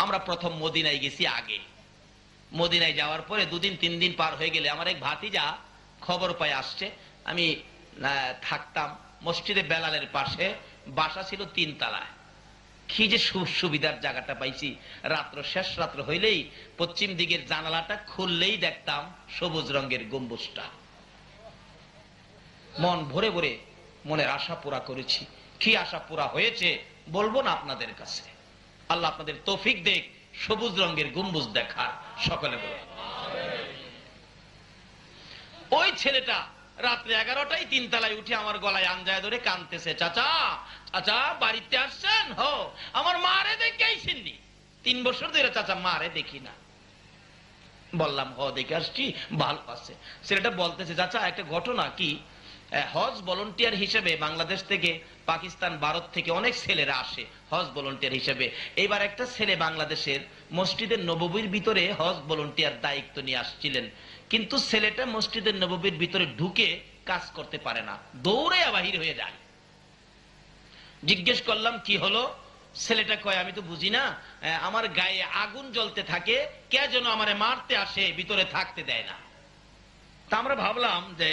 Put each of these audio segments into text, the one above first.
আমরা প্রথম মদিনায় গেছি আগে। মদিনায় যাওয়ার পরে 2 দিন 3 দিন পার হয়ে গেলে আমার এক ভাতিজা খবর পায় আসছে। আমি থাকতাম মসজিদে বেলালের পাশে, বাসা ছিল 3 তলায়। কি যে সুবিধার জায়গাটা পাইছি, রাত্র শেষ রাত্র হইলেই পশ্চিম দিকের জানালাটা খুললেই দেখতাম সবুজ রঙের গম্বুজটা। মন ভরে ভরে মনের আশা পুরা করেছি। কি আশা পুরা হয়েছে বলবো না আপনাদের কাছে। আল্লাহ আপনাদের তৌফিক দেখ সবুজ রঙের গম্বুজ দেখার। সকলে বলে ওই ছেলেটা রাত্রে 11টায় 3 তলায় উঠে আমার গলায় আঞ্জায় ধরে কাঁদতেছে, চাচা চাচা বাড়িতে আসছেন? হো, আমার মারে দেখেইছেননি? 3 বছর ধরে চাচা মারে দেখি না। বললাম হ দেখে আসছি, ভালো আছে। ছেলেটা বলতেছে, চাচা একটা ঘটনা কি, হজ ভলান্টিয়ার হিসেবে বাংলাদেশ থেকে, পাকিস্তান, ভারত থেকে অনেক ছেলেরা আসে হজ ভলান্টিয়ার হিসেবে। এবার একটা ছেলে বাংলাদেশের মসজিদের নববীর ভিতরে হজ ভলান্টিয়ার দায়িত্ব নিয়ে আসছিলেন, কিন্তু ছেলেটা মসজিদের নববীর ভিতরে ঢুকে কাজ করতে পারে না, দৌড়ে বাহির হয়ে যায়। জিজ্ঞেস করলাম কি হলো? ছেলেটা কয়, আমি তো বুঝি না, আমার গায়ে আগুন জ্বলতে থাকে, কে যেন আমারে মারতে আসে, ভিতরে থাকতে দেয় না। তা আমরা ভাবলাম যে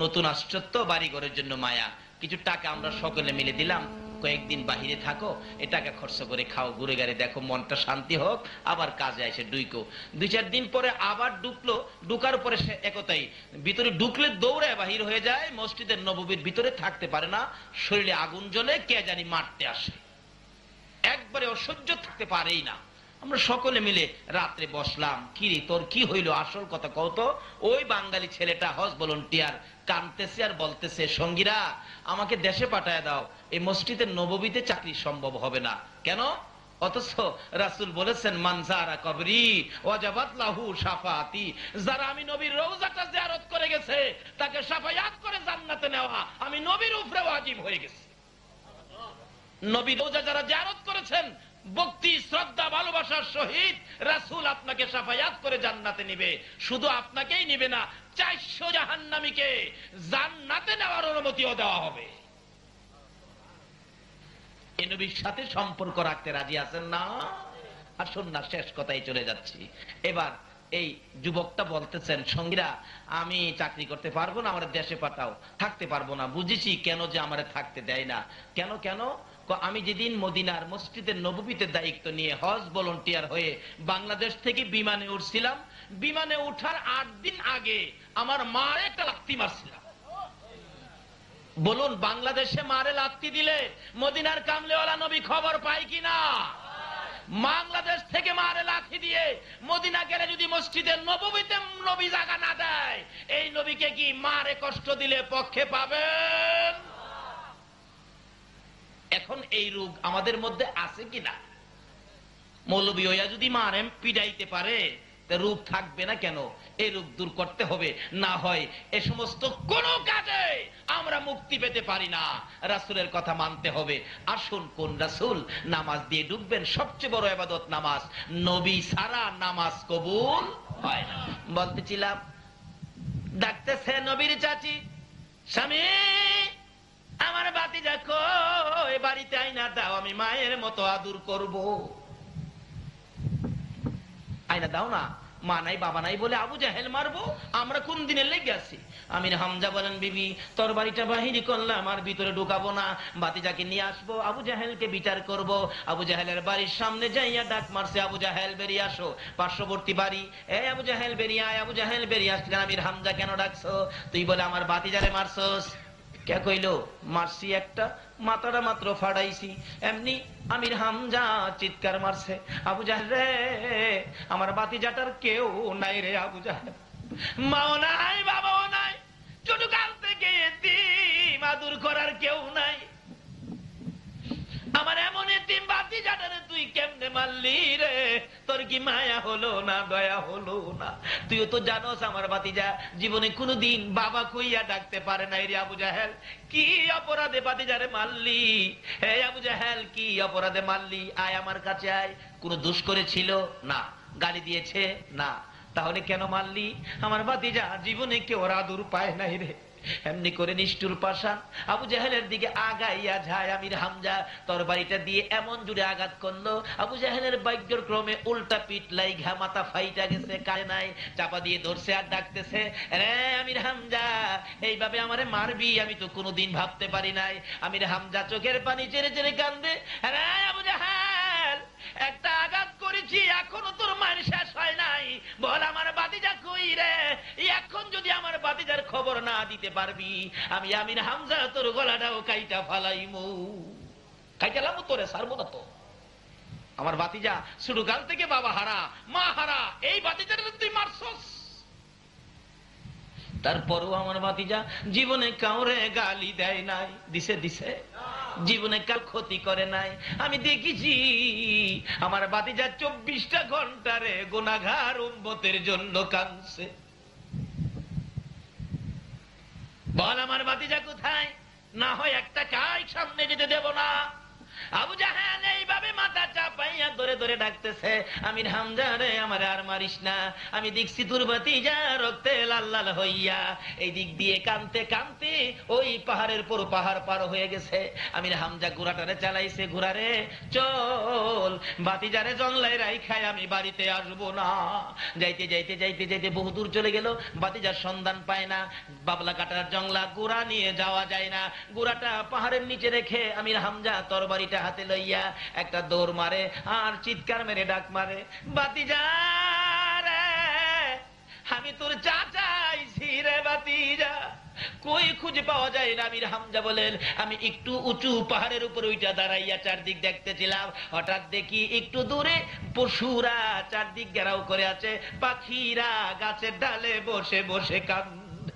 নতুন আশ্চর্য, বাড়ি ঘরের জন্য মায়া, কিছু টাকা আমরা সকলে মিলে দিলাম, কয়েকদিন বাহিরে থাকো, এ টাকা খরচ করে খাও, ঘুরে ঘুরে দেখো, মনটা শান্তি হোক, আবার কাজে আসে ডুইকো। 2-4 দিন পরে আবার ঢুকলো, ঢুকার পরে সে একতাই ভিতরে ঢুকলে দৌড়ে বাহির হয়ে যায়, মসজিদের নববীর ভিতরে থাকতে পারে না, শরীরে আগুন জ্বলে, কে জানি মারতে আসে, একবারে অসহ্য থাকতে পারেই না। আমরা সকলে মিলে রাত্রে বসলাম, কিরে তোর কি হইল, আসল কথা কও তো। ওই বাঙালি ছেলেটা হজ ভলান্টিয়ার কাঁদতেছে আর বলতেছে, সঙ্গীরা আমাকে দেশে পাঠায় দাও, এই মসজিদের নববীতে চাকরি সম্ভব হবে না। কেন? অথচ রাসূল বলেছেন, মান যারা কবরি ওয়াজাবাত লাহু শাফাআতি, যারা আমি নবীর রওজাটা জিয়ারত করে গেছে তাকে শাফায়াত করে জান্নাতে নেওয়া আমি নবীর উপরে ওয়াজিব হয়ে গেছে। নবী রওজা যারা জিয়ারত করেছেন ভক্তি শ্রদ্ধা ভালোবাসার সহিত, রাসূল আপনাকে শাফায়াত করে জান্নাতে নিবে। শুধু আপনাকেই নিবে না, 400 জাহান্নামীকে জান্নাতে নেওয়ার অনুমতিও দেওয়া হবে। এই নবীর সাথে সম্পর্ক রাখতে রাজি আছেন না? আসুন না, শেষ কথাই চলে যাচ্ছি। এবার এই যুবকটা বলতেছেন, সঙ্গীরা আমি চাকরি করতে পারবো না, আমার দেশে পাঠাও। থাকতে পারবো না, বুঝেছি কেন যে আমারে থাকতে দেয় না। কেন কেন? আমি যেদিন মদিনার মসজিদের নববীতে দায়িত্ব নিয়ে হজ ভলান্টিয়ার হয়ে বাংলাদেশ থেকে বিমানে উঠছিলাম, বিমানে উঠার 8 দিন আগে আমার মারে একটা লাথি মারছিলাম। বলুন, বাংলাদেশে মারে লাথি দিলে মদিনার কামলেওয়ালা নবী খবর পায় কিনা? বাংলাদেশ থেকে মারে লাথি দিয়ে মদিনা গেলে যদি মসজিদের নববীতে নবী জায়গা না দেয়, এই নবীকে কি মারে কষ্ট দিলে পক্ষে পাবেন? এখন এই রোগ আমাদের মধ্যে আছে কিনা? মৌলবী হইয়া যদি মারেম পিটাইতে পারে, রোগ থাকবে না কেন? এই রোগ দূর করতে হবে, না হয় এ সমস্ত কোন কাজে আমরা মুক্তি পেতে পারি না। রাসূলের কথা মানতে হবে। আসুন, কোন রাসূল? নামাজ দিয়ে ডুববেন, সবচেয়ে বড় ইবাদত নামাজ, নবী ছাড়া নামাজ কবুল হয় না। বলতেছিলাম, ডাকতেছে নবীর চাচি, স্বামী আমার ভাতিজা কই, বাড়িতে আইনা দাও, আমি মায়ের মতো আদর করব। আইনা দাও না। মা নাই বাবা নাই বলে আবু জাহেল মারবো? আমরা কোন দিনের লেগে আছি? আমির হামজা বলেন, বিবি তোর বাড়িটা বাহিনী করলাম, আর ভিতরে ঢুকাবো না, ভাতিজাকে নিয়ে আসবো, আবু জাহেলকে বিচার করব। আবু জাহেলের বাড়ির সামনে যাইয়া ডাক মারছে, আবু জাহেল বেরিয়ে আসো। পার্শ্ববর্তী বাড়ি, এই আবু জাহেল বেরিয়ে আয়। আবু জাহেল বেরিয়ে আসলেন। আমির হামজা কেন ডাকছো? তুই বলে আমার ভাতিজারে মারছস। কে কইলো? মারছি একটা, মাথাটা মাত্র ফাড়াইছি। এমনি আমির হামজা চিৎকার মারছে, আবু জাহেল রে, আমার ভাতিজাটার কেউ নাই রে আবু জাহেল, মাও নাই বাবাও নাই, ছোট কাল থেকে এতিম, আদর করার কেউ নাই, আমার এমন এতিম ভাতিজাটারে তুই কেমনে মারলি রে? তোর কি মায়া হলো না, দয়া হলো না? তুইও তো জানোস আমার ভাতিজা জীবনে কোনোদিন বাবা কইয়া ডাকতে পারে নাই রে আবু জাহেল। কি অপরাধে ভাতিজারে মারলি? হে আবু জাহেল, কি অপরাধে মারলি? আয় আমার কাছে আয়। কোন দোষ করেছিল? না। গালি দিয়েছে? না। তাহলে কেন মারলি? আমার ভাতিজা জীবনে কেউ আদর পায় নাই রে। এমনি করে নিষ্ঠুর পাষাণ আবু জাহেলের দিকে আগাইয়া যায় আমির হামজা তরবারিটা দিয়ে এমন জুড়ে আঘাত করলো, আবু জাহেলের ভাগ্যের ক্রমে উল্টা পিঠ লাইগা মাথা ফাইটা গেছে, কারে নাই, চাপা দিয়ে ধরছে আর ডাকতেছে, রে আমির হামজা এইভাবে আমারে মারবি আমি তো কোনোদিন ভাবতে পারি নাই। আমির হামজা চোখের পানি চেড়ে চেড়ে কান্দে, রে আবু জাহেল একটা আঘাত করেছি এখনো তোর মার শেষ হয় নাই, বল আমার বাতিজা কই রে, এখন যদি আমার বাতিজার খবর না দিতে পারবি আমি আমির হামজা তোর গলাটাও কাইটা ফালাইমু। কাইটালাম তোরে সারবো না তো। আমার বাতিজা ছোটকাল থেকে বাবা হারা মা হারা, এই বাতিজার তুই মারছস। তারপরও আমার ভাতিজা জীবনে কাউরে গালি দেয় নাই, দিছে দিছে, জীবনে কার ক্ষতি করে নাই। আমি দেখেছি আমার ভাতিজা 24টা ঘন্টারে গুনাহগার উম্মতের জন্য কাঁদছে। বল আমার ভাতিজা কোথায়? না হয় একটা কাজ সামনে যেতে দেব না। আবু জাহেল এইভাবে মাথা চাপাইয়া ধরে ধরে ডাকতেছে, আমির হামজা রে আমার আর মারিস না, আমি দেখছি তোর ভাতিজা রক্তে লাল লাল হইয়া এই দিক দিয়ে কানতে কানতে ওই পাহাড়ের পর পাহাড় পার হয়ে গেছে। আমির হামজা ঘোড়াটারে চালাইছে, ঘোড়ারে চল ভাতিজারে জংলায় রাইখায় আমি বাড়িতে আসবো না। যাইতে যাইতে যাইতে যাইতে বহুদূর চলে গেল, ভাতিজার সন্ধান পায় না। বাবলা কাটার জংলা ঘোড়া নিয়ে যাওয়া যায় না, ঘোড়াটা পাহাড়ের নিচে রেখে আমির হামজা তরবারিটা হাতে লইয়া একটা দৌড় মারে আর চিৎকার মেরে ডাক মারে, ভাতিজা রে আমি তোর চাচা আইছি রে ভাতিজা, কই খুঁজে পাওয়া যায় না। আমির হামজা বলেন, আমি একটু উঁচু পাহাড়ের উপর ওইটা দাঁড়াইয়া চারদিক দেখতেছিলাম, হঠাৎ দেখি একটু দূরে পশুরা চারদিক ঘেরাও করে আছে, পাখিরা গাছের ডালে বসে বসে কান্দে।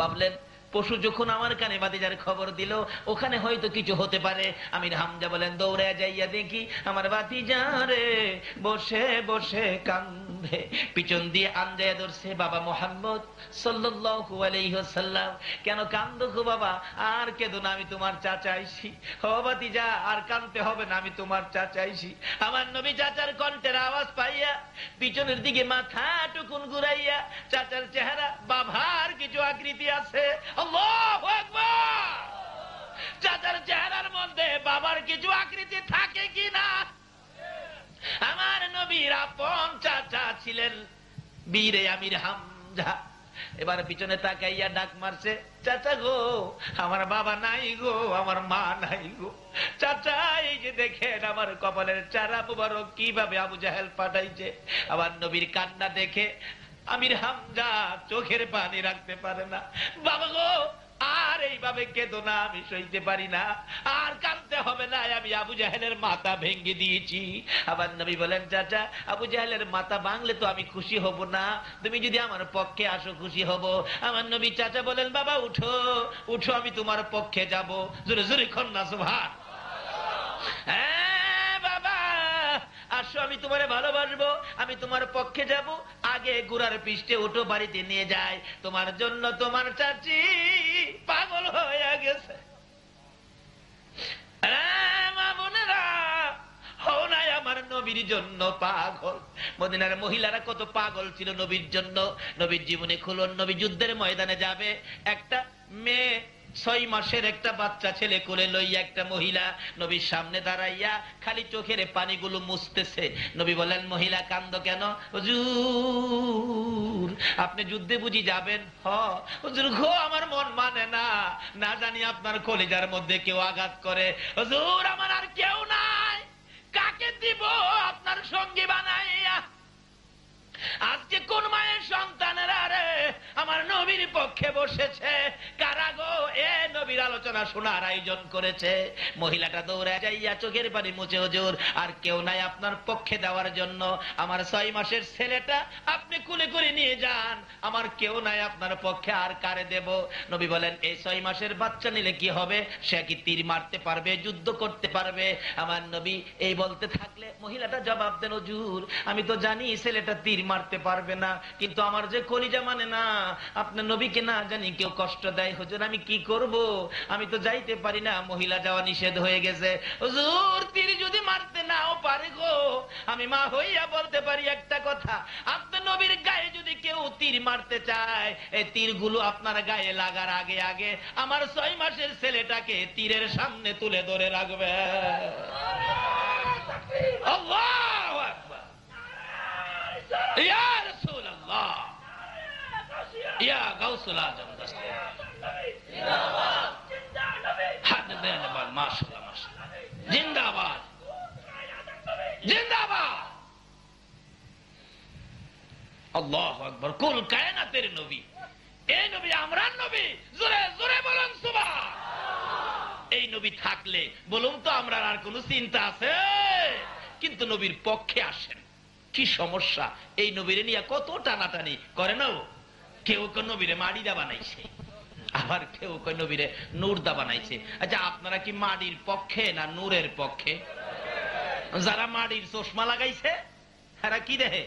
ভাবলেন পশু যখন আমার কানে ভাতিজার খবর দিল ওখানে হয়তো কিছু হতে পারে। আমির হামজা বলেন দৌড়ে যাইয়া দেখি আমার ভাতিজা রে বসে বসে কান্দে। পিছন দিয়ে আঞ্জায়া ধরছে বাবা মুহাম্মদ সাল্লাল্লাহু আলাইহি ওয়াসাল্লাম, কেন কান্দো গো বাবা? আর কেঁদো না, আমি তোমার চাচা আইছি। ও ভাতিজা আর কাঁদতে হবে না, আমি তোমার চাচা আইছি। আমার নবী চাচার কণ্ঠের আওয়াজ পাইয়া পিছনের দিকে মাথা টুকুন ঘুরাইয়া, চাচার চেহারা বাবার কিছু আকৃতি আছে, আল্লাহু আকবার, চাচার চেহারার মধ্যে বাবার কিছু আকৃতি থাকে কিনা? আমার নবীর আপন চাচা ছিলেন বীরে আমির হামজা। এবার পিছনে তাকাইয়া ডাক মারছে, চাচা গো আমার বাবা নাই গো, আমার মা নাই গো। চাচা এই যে দেখেন আমার কপালের চারা মুবারক কিভাবে আবু জাহেল পাঠাইছে। আমার নবীর কান্না দেখে আমির হামজা চোখের পানি রাখতে পারে না, বাবা গো আর এইভাবে কেঁদো না, আমি সইতে পারি না, আর কাঁদতে হবে না, আমি আবু জাহেলের মাথা ভেঙে দিয়েছি। আবার নবী বলেন, চাচা আবু জাহেলের মাথা ভাঙলে তো আমি খুশি হব না, তুমি যদি আমার পক্ষে আসো খুশি হব। আমার নবী চাচা বলেন, বাবা উঠো উঠো, আমি তোমার পক্ষে যাব। জোরে জোরে কন্যা সুবহান। হ্যাঁ বাবা আসো, আমি তোমারে ভালোবাসবো, আমি তোমার পক্ষে যাব। আগে ঘোড়ার পৃষ্ঠে উঠো, বাড়িতে নিয়ে যায়, তোমার জন্য তোমার চাচি পাগল হয়ে গেছে। মা বোনেরা হও নাই আমার নবীর জন্য পাগল। মদিনার মহিলারা কত পাগল ছিল নবীর জন্য। নবীর জীবনে খুলন, নবী যুদ্ধের ময়দানে যাবে, একটা মেয়ে 6 মাসের একটা বাচ্চা ছেলে কোলে লইয়া একটা মহিলা নবীর সামনে দাঁড়াইয়া খালি চোখের পানিগুলো মুছতেছে। নবী বলেন, মহিলা কান্দো কেন? হুজুর আপনি যুদ্ধে বুঝি যাবেন? হুজুর গো আমার মন মানে না, না জানি আপনার কলিজার মধ্যে কেউ আঘাত করে। হুজুর আমার আর কেউ নাই, কাকে দিব আপনার সঙ্গী বানাইয়া? আজকে কোন মায়ের সন্তানেরা রে আমার নবীর পক্ষে বসেছে? কারা গো এ নবীর আলোচনা শোনার আয়োজন করেছে? মহিলাটা দৌড়ে যাইয়া চোখের পানি মুছে, হুজুর আর কেউ নাই আপনার পক্ষে দেওয়ার জন্য, আমার 6 মাসের ছেলেটা আপনি কুলে করে নিয়ে যান, আমার কেউ নাই আপনার পক্ষে, আর কারে দেব? নবী বলেন, এই 6 মাসের বাচ্চা নিলে কি হবে? সে কি তীর মারতে পারবে, যুদ্ধ করতে পারবে? আমার নবী এই বলতে থাকলে মহিলাটা জবাব দেন, হুজুর আমি তো জানি ছেলেটা তীর মারতে পারবে না, কিন্তু আমার যে কলিজা মানে না, আপনার নবীকে না জানি কেউ কষ্ট দেয়, হুজুর আমি কি করব? আমি তো যাইতে পারি না, মহিলা যাওয়া নিষেধ হয়ে গেছে। হুজুর তীর যদি মারতে নাও পারে গো, আমি মা হইয়া বলতে পারি একটা কথা, আপনার নবীর গায়ে যদি কেউ তীর মারতে চায়, এই তীরগুলো আপনার গায়ে লাগার আগে আগে আমার 6 মাসের ছেলেটাকে তীরের সামনে তুলে ধরে রাখবে। আল্লাহু আকবার। ইয়া রাসূলুল্লাহ, ইয়া গাউসুল আজম দস্তে জিন্দাবাদ, জিন্দাবাদ, মাশাআল্লাহ, মাশাআল্লাহ, জিন্দাবাদ, জিন্দাবাদ। আল্লাহু আকবার। কুল কায়নাতের নবী, এই নবী আমরার নবী, জোরে জোরে বলুন সুবহান। এই নবী থাকলে বলুন তো আমরা আর কোন চিন্তা আছে? কিন্তু নবীর পক্ষে আসেন, কি সমস্যা? এই নবীরে নিয়ে কত টানাটানি করে না। কেউ কেউ নবীরে মাড়িদা বানাইছে, আবার কেউ কেউ নবীরে নূরদা বানাইছে। আচ্ছা, আপনারা কি মাড়ির পক্ষে না নূরের পক্ষে? যারা মাড়ির চশমা লাগাইছে তারা কি দেখে?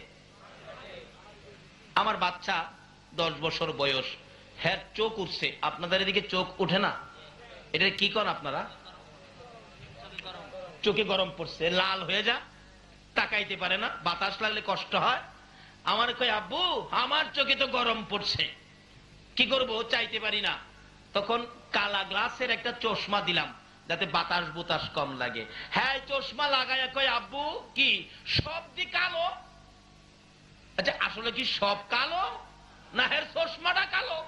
আমার বাচ্চা 10 বছর বয়স, হ্যাঁ চোখ উঠছে। আপনাদের এদিকে চোখ উঠে না? এটা কি করেন আপনারা? চোখে গরম পড়ছে, লাল হয়ে যা, তাকাইতে পারে না, বাতাস লাগলে কষ্ট হয়। আমার কই আব্বু আমার চোখে তো গরম পড়ছে, কি করব, চাইতে পারি না। তখন কালা গ্লাসের একটা চশমা দিলাম যাতে বাতাস বুতাস কম লাগে। হ্যাঁ চশমা লাগাইয়া কই আব্বু কি সব দি কালো? আচ্ছা আসলে কি সব কালো না হ্যাঁ চশমাটা কালো?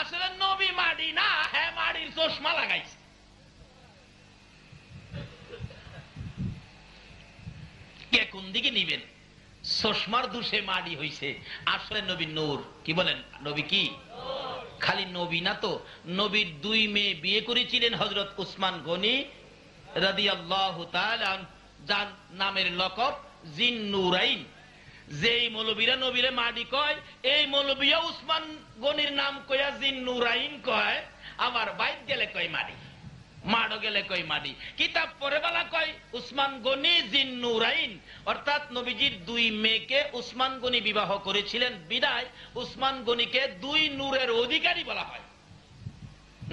আসলে নবী মাড়ি না, হ্যাঁ মাড়ির চশমা লাগাইছে। কে কোন দিকে নিবেন? চশমার দোষে মাড়ি হইছে, আসলে নবী নূর। কি বলেন? নবী কি? খালি নবী না তো, নবীর 2 মেয়ে বিয়ে করেছিলেন হযরত উসমান গনি রাদিয়াল্লাহু তাআলা, যার নামের লকব জিন নুরাইন। যেই মৌলবীরা নবীরে মাড়ি কয়, এই মৌলবীও উসমান গনির নাম কইয়া জিন নুরাইন কয়। আবার বাইত গেলে কয় মাড়ি, মাড়ো গেলে কই মাড়ি। কিতাব পড়ে বলা কয় উসমান গনি জিন নুরাইন, অর্থাৎ নবীজির 2 মেয়েকে উসমান গনি বিবাহ করেছিলেন, বিদায় উসমান গনিকে 2 নূরের অধিকারী বলা হয়।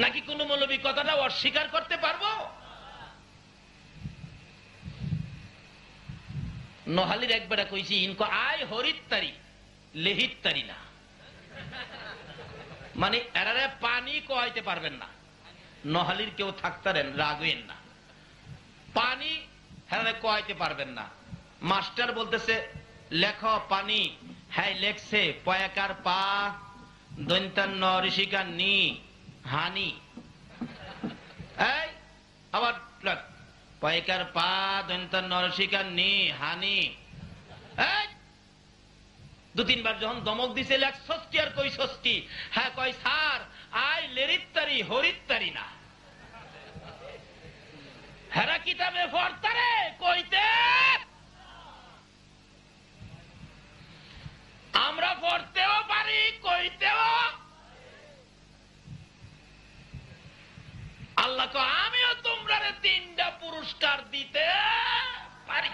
নাকি কোন মৌলবী কথাটা অস্বীকার করতে পারবো? নোহালির একবারে কইছি ইনকো আয় হরিত্তারি লেহিত্তারি না, মানে এরারে পানি কোয়াইতে পারবেন না। নোহালির কেউ থাকতারেন রাগেন না, পানি হ্যাঁ কোয়াইতে পারবেন না। মাস্টার বলতেছে লেখ পানি, হ্যাঁ লেখছে পয়াকার পা দন্তান্ন ঋষিকার নি হানি। এই আবার পয়কার পা দন্তান্ন ঋষিকার নি হানি। 2-3 বার যখন দমক দিছে লেখ ষষ্ঠী আর কই ষষ্ঠী, হ্যাঁ কয় স্যার আই লেরিত্তারি হরিত্তারি না। হেরা কিতাবে পড়তারে কইতে, আমরা পড়তেও পারি কইতেও। আল্লাহ কো আমিও তোমরা 3টা পুরস্কার দিতে পারি।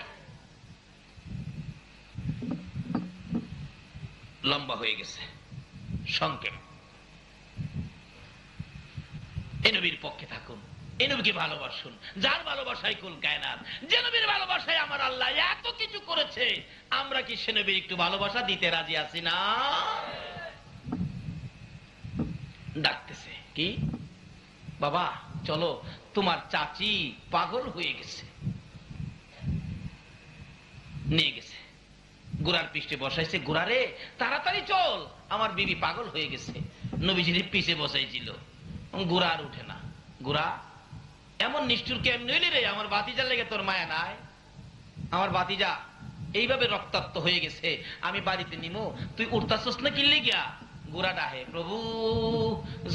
লম্বা হয়ে গেছে সংক্ষেপ। এই নবীর পক্ষে থাকুন, এই নবীকে ভালোবাসুন, যার ভালোবাসায় কুল কায়নাত, যে নবীর ভালোবাসায় আমার আল্লাহ এত কিছু করেছে। আমরা কি সে নবীর একটু ভালোবাসা দিতে রাজি আছি না? ডাকতেছে কি বাবা চলো, তোমার চাচি পাগল হয়ে গেছে। নিয়ে গেছে, ঘোড়ার পৃষ্ঠে বসাইছে। ঘোড়ারে তাড়াতাড়ি চল, আমার বিবি পাগল হয়ে গেছে। নবীজির পিছে বসাইছিল, ঘোড়া আর উঠে না। ঘোড়া এমন নিষ্ঠুর কেমন হইলি রে? আমার বাতিজার লেগে তোর মায়া নাই? আমার বাতিজা এইভাবে রক্তাক্ত হয়ে গেছে, আমি বাড়িতে নিমো, তুই উঠতাছস না কিনলে গিয়া? ঘোড়া ডাহে প্রভু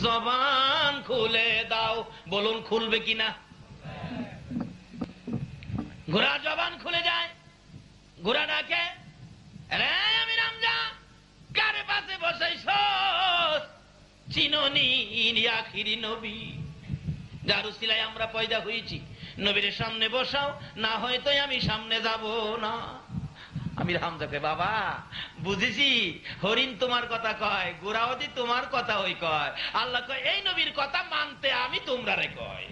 জবান খুলে দাও, বলুন খুলবে কিনা? ঘোড়া জবান খুলে যায়। ঘোড়া ডাকে আমি রামজা, কারে পাশে বসাইছ? চিননি আখিরি নবী, যার উসিলায় আমরা পয়দা হয়েছি। নবীর সামনে বসাও, না হয়তো আমি সামনে যাব না। আমি হামজাকে বাবা বুঝেছি, হরিণ তোমার কথা কয়, গোরাওয়াতি তোমার কথা ওই কয়। আল্লাহ কয় এই নবীর কথা মানতে আমি তোমরা রে কয়।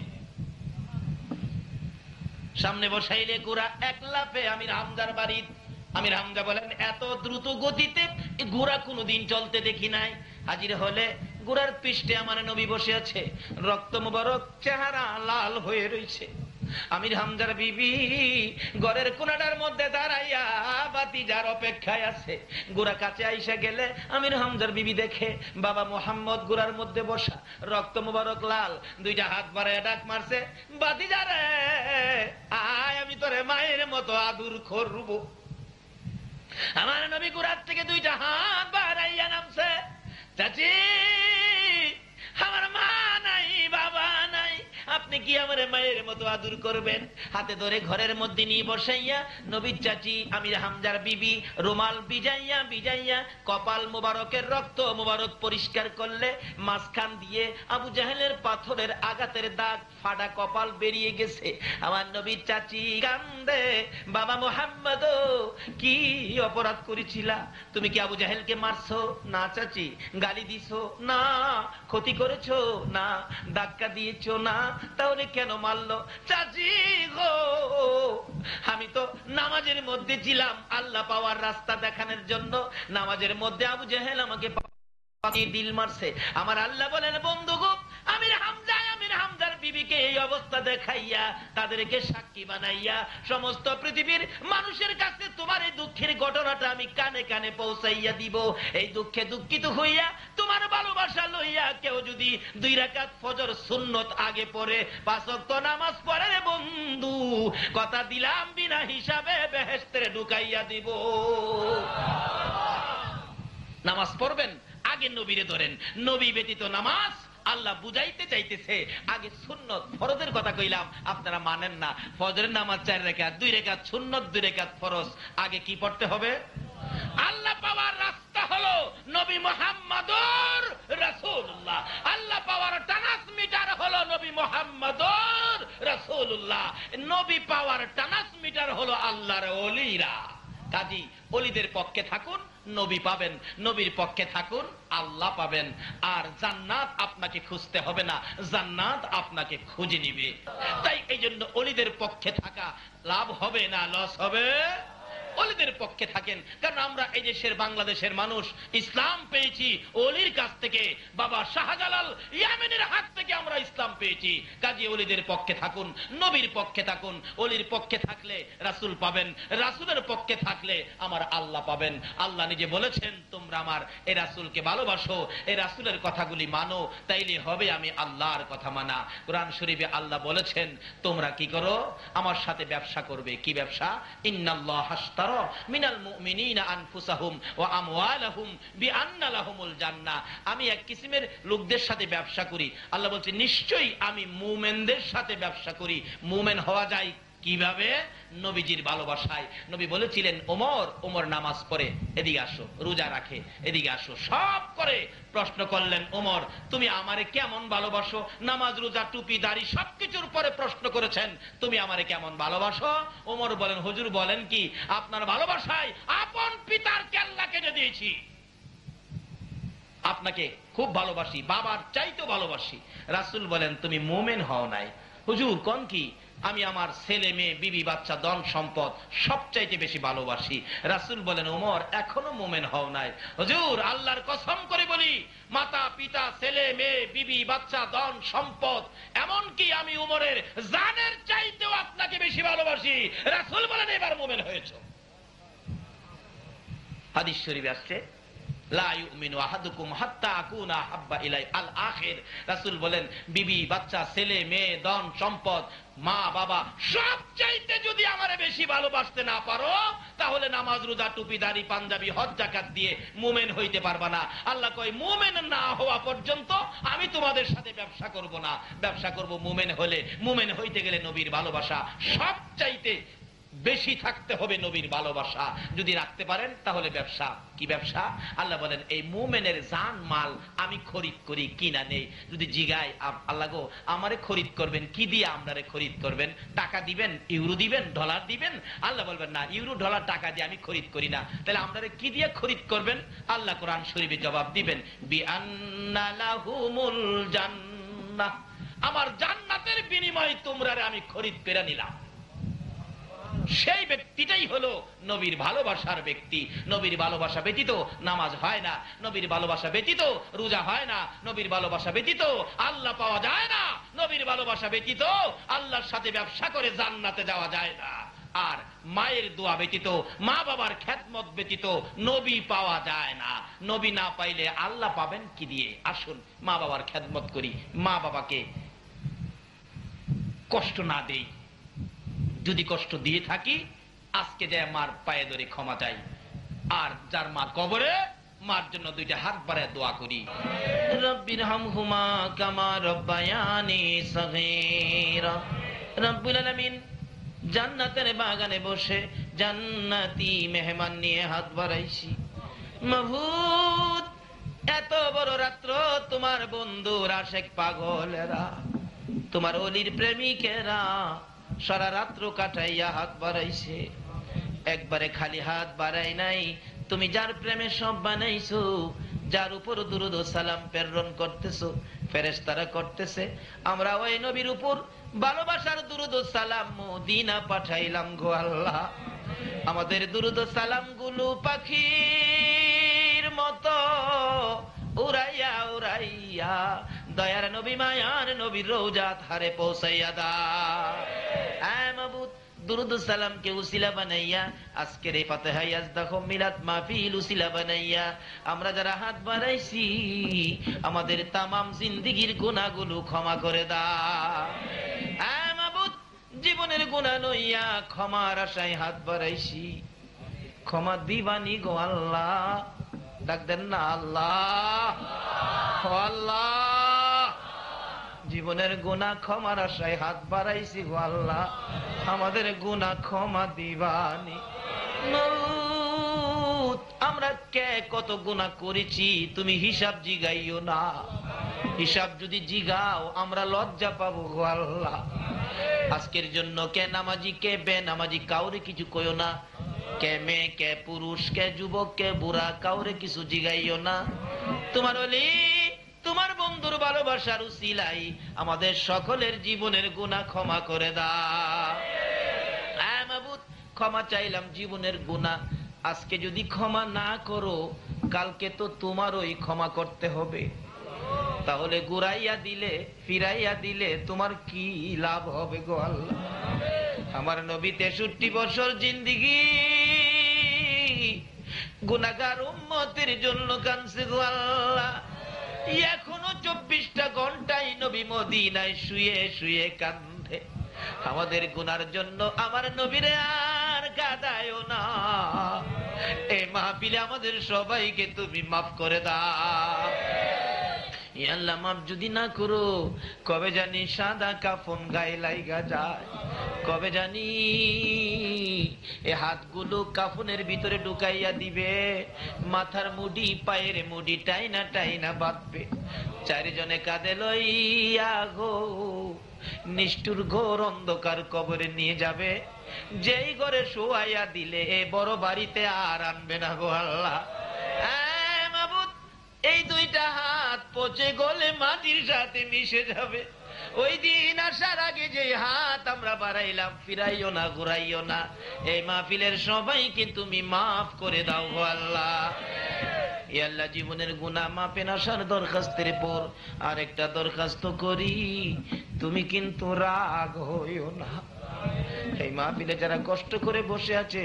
সামনে বসাইলে ঘোড়া এক লাফে আমির হামজার বাড়ি। আমির হামজা বলেন এত দ্রুত গতিতে ঘোড়া কোনোদিন চলতে দেখি নাই। হাজির হলে ঘোড়ার পৃষ্ঠে আমার নবী বসে আছে, রক্ত মুবারক, চেহারা লাল হয়ে রয়েছে। আমির হামজার বিবি ঘরের কোনাটার মধ্যে দাঁড়াইয়া বাতিজার অপেক্ষায় আছে। গোরা কাছে আইসা গেলে আমির হামজার বিবি দেখে বাবা মোহাম্মদ গোরার মধ্যে বসা, রক্ত মুবারক লাল, দুইটা হাত বাড়াইয়া ডাক মারছে, বাতিজারে আয়, আমি তোরে মায়ের মতো আদুর করব। আমার নবী গোরার থেকে দুইটা হাত বাড়াইয়া নামছে, চাচি আমার মা নাই, বাবা নাই, আপনি কি আমার মায়ের মতো আদর করবেন? হাতে ধরে ঘরের মধ্যে নিয়ে বসাইয়া নবীর চাচি আমির হামজার বিবি রুমাল ভিজাইয়া ভিজাইয়া কপাল মোবারকের রক্ত মোবারক পরিষ্কার করলে মাঝখান দিয়ে আবু জাহেলের পাথরের আঘাতের দাগ, ফাটা কপাল বেরিয়ে গেছে। আমার নবীর চাচি কান্দে, বাবা মোহাম্মদ কি অপরাধ করেছিলা? তুমি কি আবু জাহেলকে মারছো? না চাচি। গালি দিছো? না। ক্ষতি করেছো? না। ধাক্কা দিয়েছো? না। তাহলে কেন মারলো? চাচি গো, আমি তো নামাজের মধ্যে ছিলাম আল্লাহ পাওয়ার রাস্তা দেখানোর জন্য। নামাজের মধ্যে আবু জাহেল আমাকে দিল মারছে। আমার আল্লাহ বলেন, বন্ধু গো, আমির হামজার বিবিকে এই অবস্থা দেখাইয়া তাদেরকে সাক্ষী বানাইয়া সমস্ত পৃথিবীর মানুষের কাছে তোমার এই দুঃখের ঘটনাটা আমি কানে কানে পৌঁছাইয়া দিব। এই দুঃখে দুঃখিত হইয়া তোমার ভালোবাসা লইয়া কেউ যদি 2 রাকাত ফজর সুন্নত আগে পড়ে 5 ওয়াক্ত নামাজ পড়ে রে বন্ধু, কথা দিলাম বিনা হিসাবে বেহেশতে ঢুকাইয়া দিব। নামাজ পড়বেন, আগে নবীরে ধরেন। নবী ব্যতীত নামাজ আল্লাহ বুঝাইতে চাইতেছে। আগে সুন্নত ফরজের কথা কইলাম, আপনারা মানেন না। ফজরের নামাজ 4 রাকাত, 2 রাকাত সুন্নত, 2 রাকাত ফরজ। আগে কি পড়তে হবে? আল্লাহ পাওয়ার রাস্তা হলো নবী মুহাম্মদুর রাসূলুল্লাহ। আল্লাহ পাওয়ার ট্রান্সমিটার হলো নবী মুহাম্মদুর রাসূলুল্লাহ। নবী পাওয়ার ট্রান্সমিটার হলো আল্লাহর ওলিরা। কাজী ওলিদের পক্ষে থাকুন, নবী পাবেন। নবীর পক্ষে থাকুন, আল্লাহ পাবেন। আর জান্নাত আপনাকে খুঁজতে হবে না, জান্নাত আপনাকে খুঁজে নিবে। তাই এই জন্য ওলিদের পক্ষে থাকা লাভ হবে না লস হবে? ওলিদের পক্ষে থাকেন। কারণ আমরা এই দেশের বাংলাদেশের মানুষ ইসলাম পেয়েছি ওলির কাছ থেকে। বাবা শাহজালাল ইয়ামেনের হাত থেকে আমরা ইসলাম পেয়েছি। কাজী ওলিদের পক্ষে থাকুন, নবীর পক্ষে থাকুন। ওলির পক্ষে থাকলে রাসূল পাবেন, রাসূলের পক্ষে থাকলে আমার আল্লাহ পাবেন। আল্লাহ নিজে বলেছেন, তোমরা আমার এই রাসূলকে ভালোবাসো, এই রাসূলের কথাগুলি মানো, তাইলে হবে আমি আল্লাহর কথা মানা। কোরআন শরীফে আল্লাহ বলেছেন, তোমরা কি করো? আমার সাথে ব্যবসা করবে। কি ব্যবসা? ইন্নাল্লাহ মিনাল মুমিনিনা আনফুসাহুম ওয়া আমওয়ালাহুম বিআন্না লাহুমুল জান্নাহ। আমি এক কিসিমের লোকদের সাথে ব্যবসা করি। আল্লাহ বলছে, নিশ্চয়ই আমি মুমিনদের সাথে ব্যবসা করি। মুমিন হওয়া যায় কিভাবে? নবীজির ভালোবাসায়। নবী বলেছিলেন, ওমর নামাজ পড়ে, এদিকে আসো, রোজা রাখে, এদিকে আসো, সব করে। প্রশ্ন করলেন, ওমর তুমি আমারে কেমন ভালোবাসো? নামাজ, রোজা, টুপি, দাড়ি সবকিছুর পরে প্রশ্ন করেছেন, তুমি আমারে কেমন ভালোবাসো? ওমর বলেন, হুজুর বলেন কি? আপনার ভালোবাসায় আপন পিতার কেল্লা কেটে দিয়েছি। আপনাকে খুব ভালোবাসি, বাবার চাইতে ভালোবাসি। রাসূল বলেন, তুমি মুমিন হও নাই। হুজুর কোন কি? আমি আমার ছেলে মেয়ে, বিবি বাচ্চা, ধন সম্পদ সবচাইতে বেশি ভালোবাসি। রাসূল বলেন, ওমর এখনো মুমিন হও নাই। হুজুর আল্লাহর কসম করে বলি, মাতা পিতা, ছেলে মেয়ে, বিবি বাচ্চা, ধন সম্পদ, এমনকি আমি উমরের জানের চাইতেও আপনাকে বেশি ভালোবাসি। রাসূল বলেন, এবার মুমিন হয়েছো। হাদিস শরীফে আসছে, লা ইউমিনু আহাদুকুম হাত্তা আকুনা হাব্বা ইলাই আল আখির। রাসূল বলেন, বিবি বাচ্চা, ছেলে মেয়ে, ধন সম্পদ, মা বাবা সবচাইতে যদি আমারে বেশি ভালোবাসতে না পারো, তাহলে নামাজ, রোজা, টুপি, দাড়ি, পাঞ্জাবি, হজ, যাকাত দিয়ে মুমিন হইতে পারবা না। আল্লাহ কয়, মুমিন না হওয়া পর্যন্ত আমি তোমাদের সাথে ব্যবসা করব না। ব্যবসা করব মুমিন হলে। মুমিন হইতে গেলে নবীর ভালোবাসা সবচাইতে বেশি থাকতে হবে। নবীর ভালোবাসা যদি রাখতে পারেন তাহলে ব্যবসা। কি ব্যবসা? আল্লাহ বলেন, এই মুমিনের জান মাল আমি খরিদ করি, কিনা নেই। যদি জিগায়, আল্লাহ গো আমারে খরিদ করবেন কি দিয়ে? আমরারে খরিদ করবেন? টাকা দিবেন, ইউরো দিবেন, ডলার দিবেন? আল্লাহ বলবেন, না, ইউরো ডলার টাকা দিয়ে আমি খরিদ করি না। তাহলে আমরারে কি দিয়ে খরিদ করবেন? আল্লাহ কোরআন শরীফে জবাব দিবেন, বিআন্না লাহুমুল জান্নাহ। আমার জান্নাতের বিনিময়ে তোমরারে আমি খরিদ করে নিলাম। সেই ব্যক্তিটাই হলো নবীর ভালোবাসার ব্যক্তি। নবীর ভালোবাসা ব্যতীত নামাজ হয় না, নবীর ভালোবাসা ব্যতীত রোজা হয় না, নবীর ভালোবাসা ব্যতীত আল্লাহ পাওয়া যায় না, নবীর ভালোবাসা ব্যতীত আল্লাহর সাথে ব্যবসা করে জান্নাতে যাওয়া যায় না। আর মায়ের দোয়া ব্যতীত, মা বাবার খেদমত ব্যতীত নবী পাওয়া যায় না। নবী না পাইলে আল্লাহ পাবেন কি দিয়ে? আসুন মা বাবার খেদমত করি, মা বাবাকে কষ্ট না দেই। যদি কষ্ট দিয়ে থাকি আজকে যায় মার পায়ে ধরে ক্ষমা চাই। আর যার মা কবরে, মার জন্য দুইটা হাত বাড়ায় দোয়া করি, রব্বির হামহুমা কামা রব্বায়ানি সগীরা। রব্বুল আলামিন জান্নাতের বাগানে বসে জান্নাতি মেহমান নিয়ে হাত বাড়াইছি। মাবুদ, এত বড় রাত্র তোমার বন্ধুর আশেক পাগলেরা, তোমার ওলির প্রেমিকেরা সারা রাত্র কাটাইয়া হাত বাড়াইছে। একবারে খালি হাত বাড়াই নাই, তুমি যার প্রেমে সব বানাইছো, যার উপর দুরূদ ও সালাম প্রেরণ করতেছো, ফেরেশতারা করতেছে, আমরা ওই নবীর উপর ভালোবাসার দুরূদ ও সালাম মদিনা পাঠাইলাম গো আল্লাহ। আমাদের দুরূদ ও সালাম গুলো পাখির মতো উড়াইয়া উড়াইয়া দয়ার নবী মায়ার নবীর রওজাত হারে পৌঁছাইয়া দাও। আয় মাবুদ, দুরূদ সালাম কে উসিলা বানাইয়া আজকের এই ফাতিহা ইয়াজদাহ মিলাদ মাহফিল উসিলা বানাইয়া আমরা যারা হাত বাড়াইছি, আমাদের তামাম জিন্দেগীর গুনাহগুলো ক্ষমা করে দাও। আয় মাবুদ, জীবনের গুনাহ লইয়া ক্ষমার আশায় হাত বাড়াইছি, ক্ষমা দিবানি গো আল্লাহ। ডাক দেন না আল্লাহ, আল্লাহ। জীবনের গুনাহ ক্ষমার আশায় হাত বাড়াইছি গো আল্লাহ, আমাদের গুনাহ ক্ষমা দিবানি। আমরা কে কত গুনাহ করেছি তুমি হিসাব জিগাইও না। হিসাব যদি জিগাও আমরা লজ্জা পাবো গো আল্লাহ। আজকের জন্য কে নামাজি কে বেনামাজি কাউরে কিছু কইও না, কে মেয়ে কে পুরুষ কে যুবক কে বুড়া কাউরে কিছু জিগাইও না। তোমার ওলি তোমার বন্ধুর ভালোবাসার উসিলাই আমাদের সকলের জীবনের গুনাহ ক্ষমা করে দাও। আয় মাবুদ, ক্ষমা চাইলাম জীবনের গুনাহ। আজকে যদি ক্ষমা না করো, কালকে তো তোমারই ক্ষমা করতে হবে। তাহলে ঘুরাইয়া দিলে ফিরাইয়া দিলে তোমার কি লাভ হবে গো আল্লাহ? আমার নবী 63 বছর জিন্দেগি গুনাহগার উম্মতের জন্য কাঁদছে গো আল্লাহ। এখনো 24টা ঘন্টাই নবী মদিনায় শুয়ে শুয়ে কাঁদে। আমাদের গুনার জন্য আমার নবীরে আর কাঁদায়ও না। এই মাহফিলে আমাদের সবাইকে তুমি মাফ করে দাও। আল্লাহ, মাফ যদি না করো, কবে জানি সাদা কাফন গায়ে লাইগা যায়, কবে জানি এ হাতগুলো কাফনের ভিতরে ঢুকাইয়া দিবে, মাথার মুডি পায়ের মুডি টাইনা টাইনা বাঁধবে, চারিজনে কাঁধে লইয়া গো নিষ্ঠুর ঘোর অন্ধকার কবরে নিয়ে যাবে। যেই ঘরে শোয়াইয়া দিলে এ বড় বাড়িতে আর আনবে না গো আল্লাহ। এই দুইটা হাত পচে গলে মাটির সাথে মিশে যাবে। ওই দিন আসার আগে যে হাত আমরা বাড়াইলাম, ফিরাইও না ঘুরাইও না। এই মাহফিলের সবাইকে তুমি মাফ করে দাও গো আল্লাহ। আল্লাহ, জীবনের গুনাহ মাপেন আসার দরখাস্তের পর আরেকটা দরখাস্ত করি, তুমি কিন্তু রাগ হইও না। এই মাহফিলে যারা কষ্ট করে বসে আছে,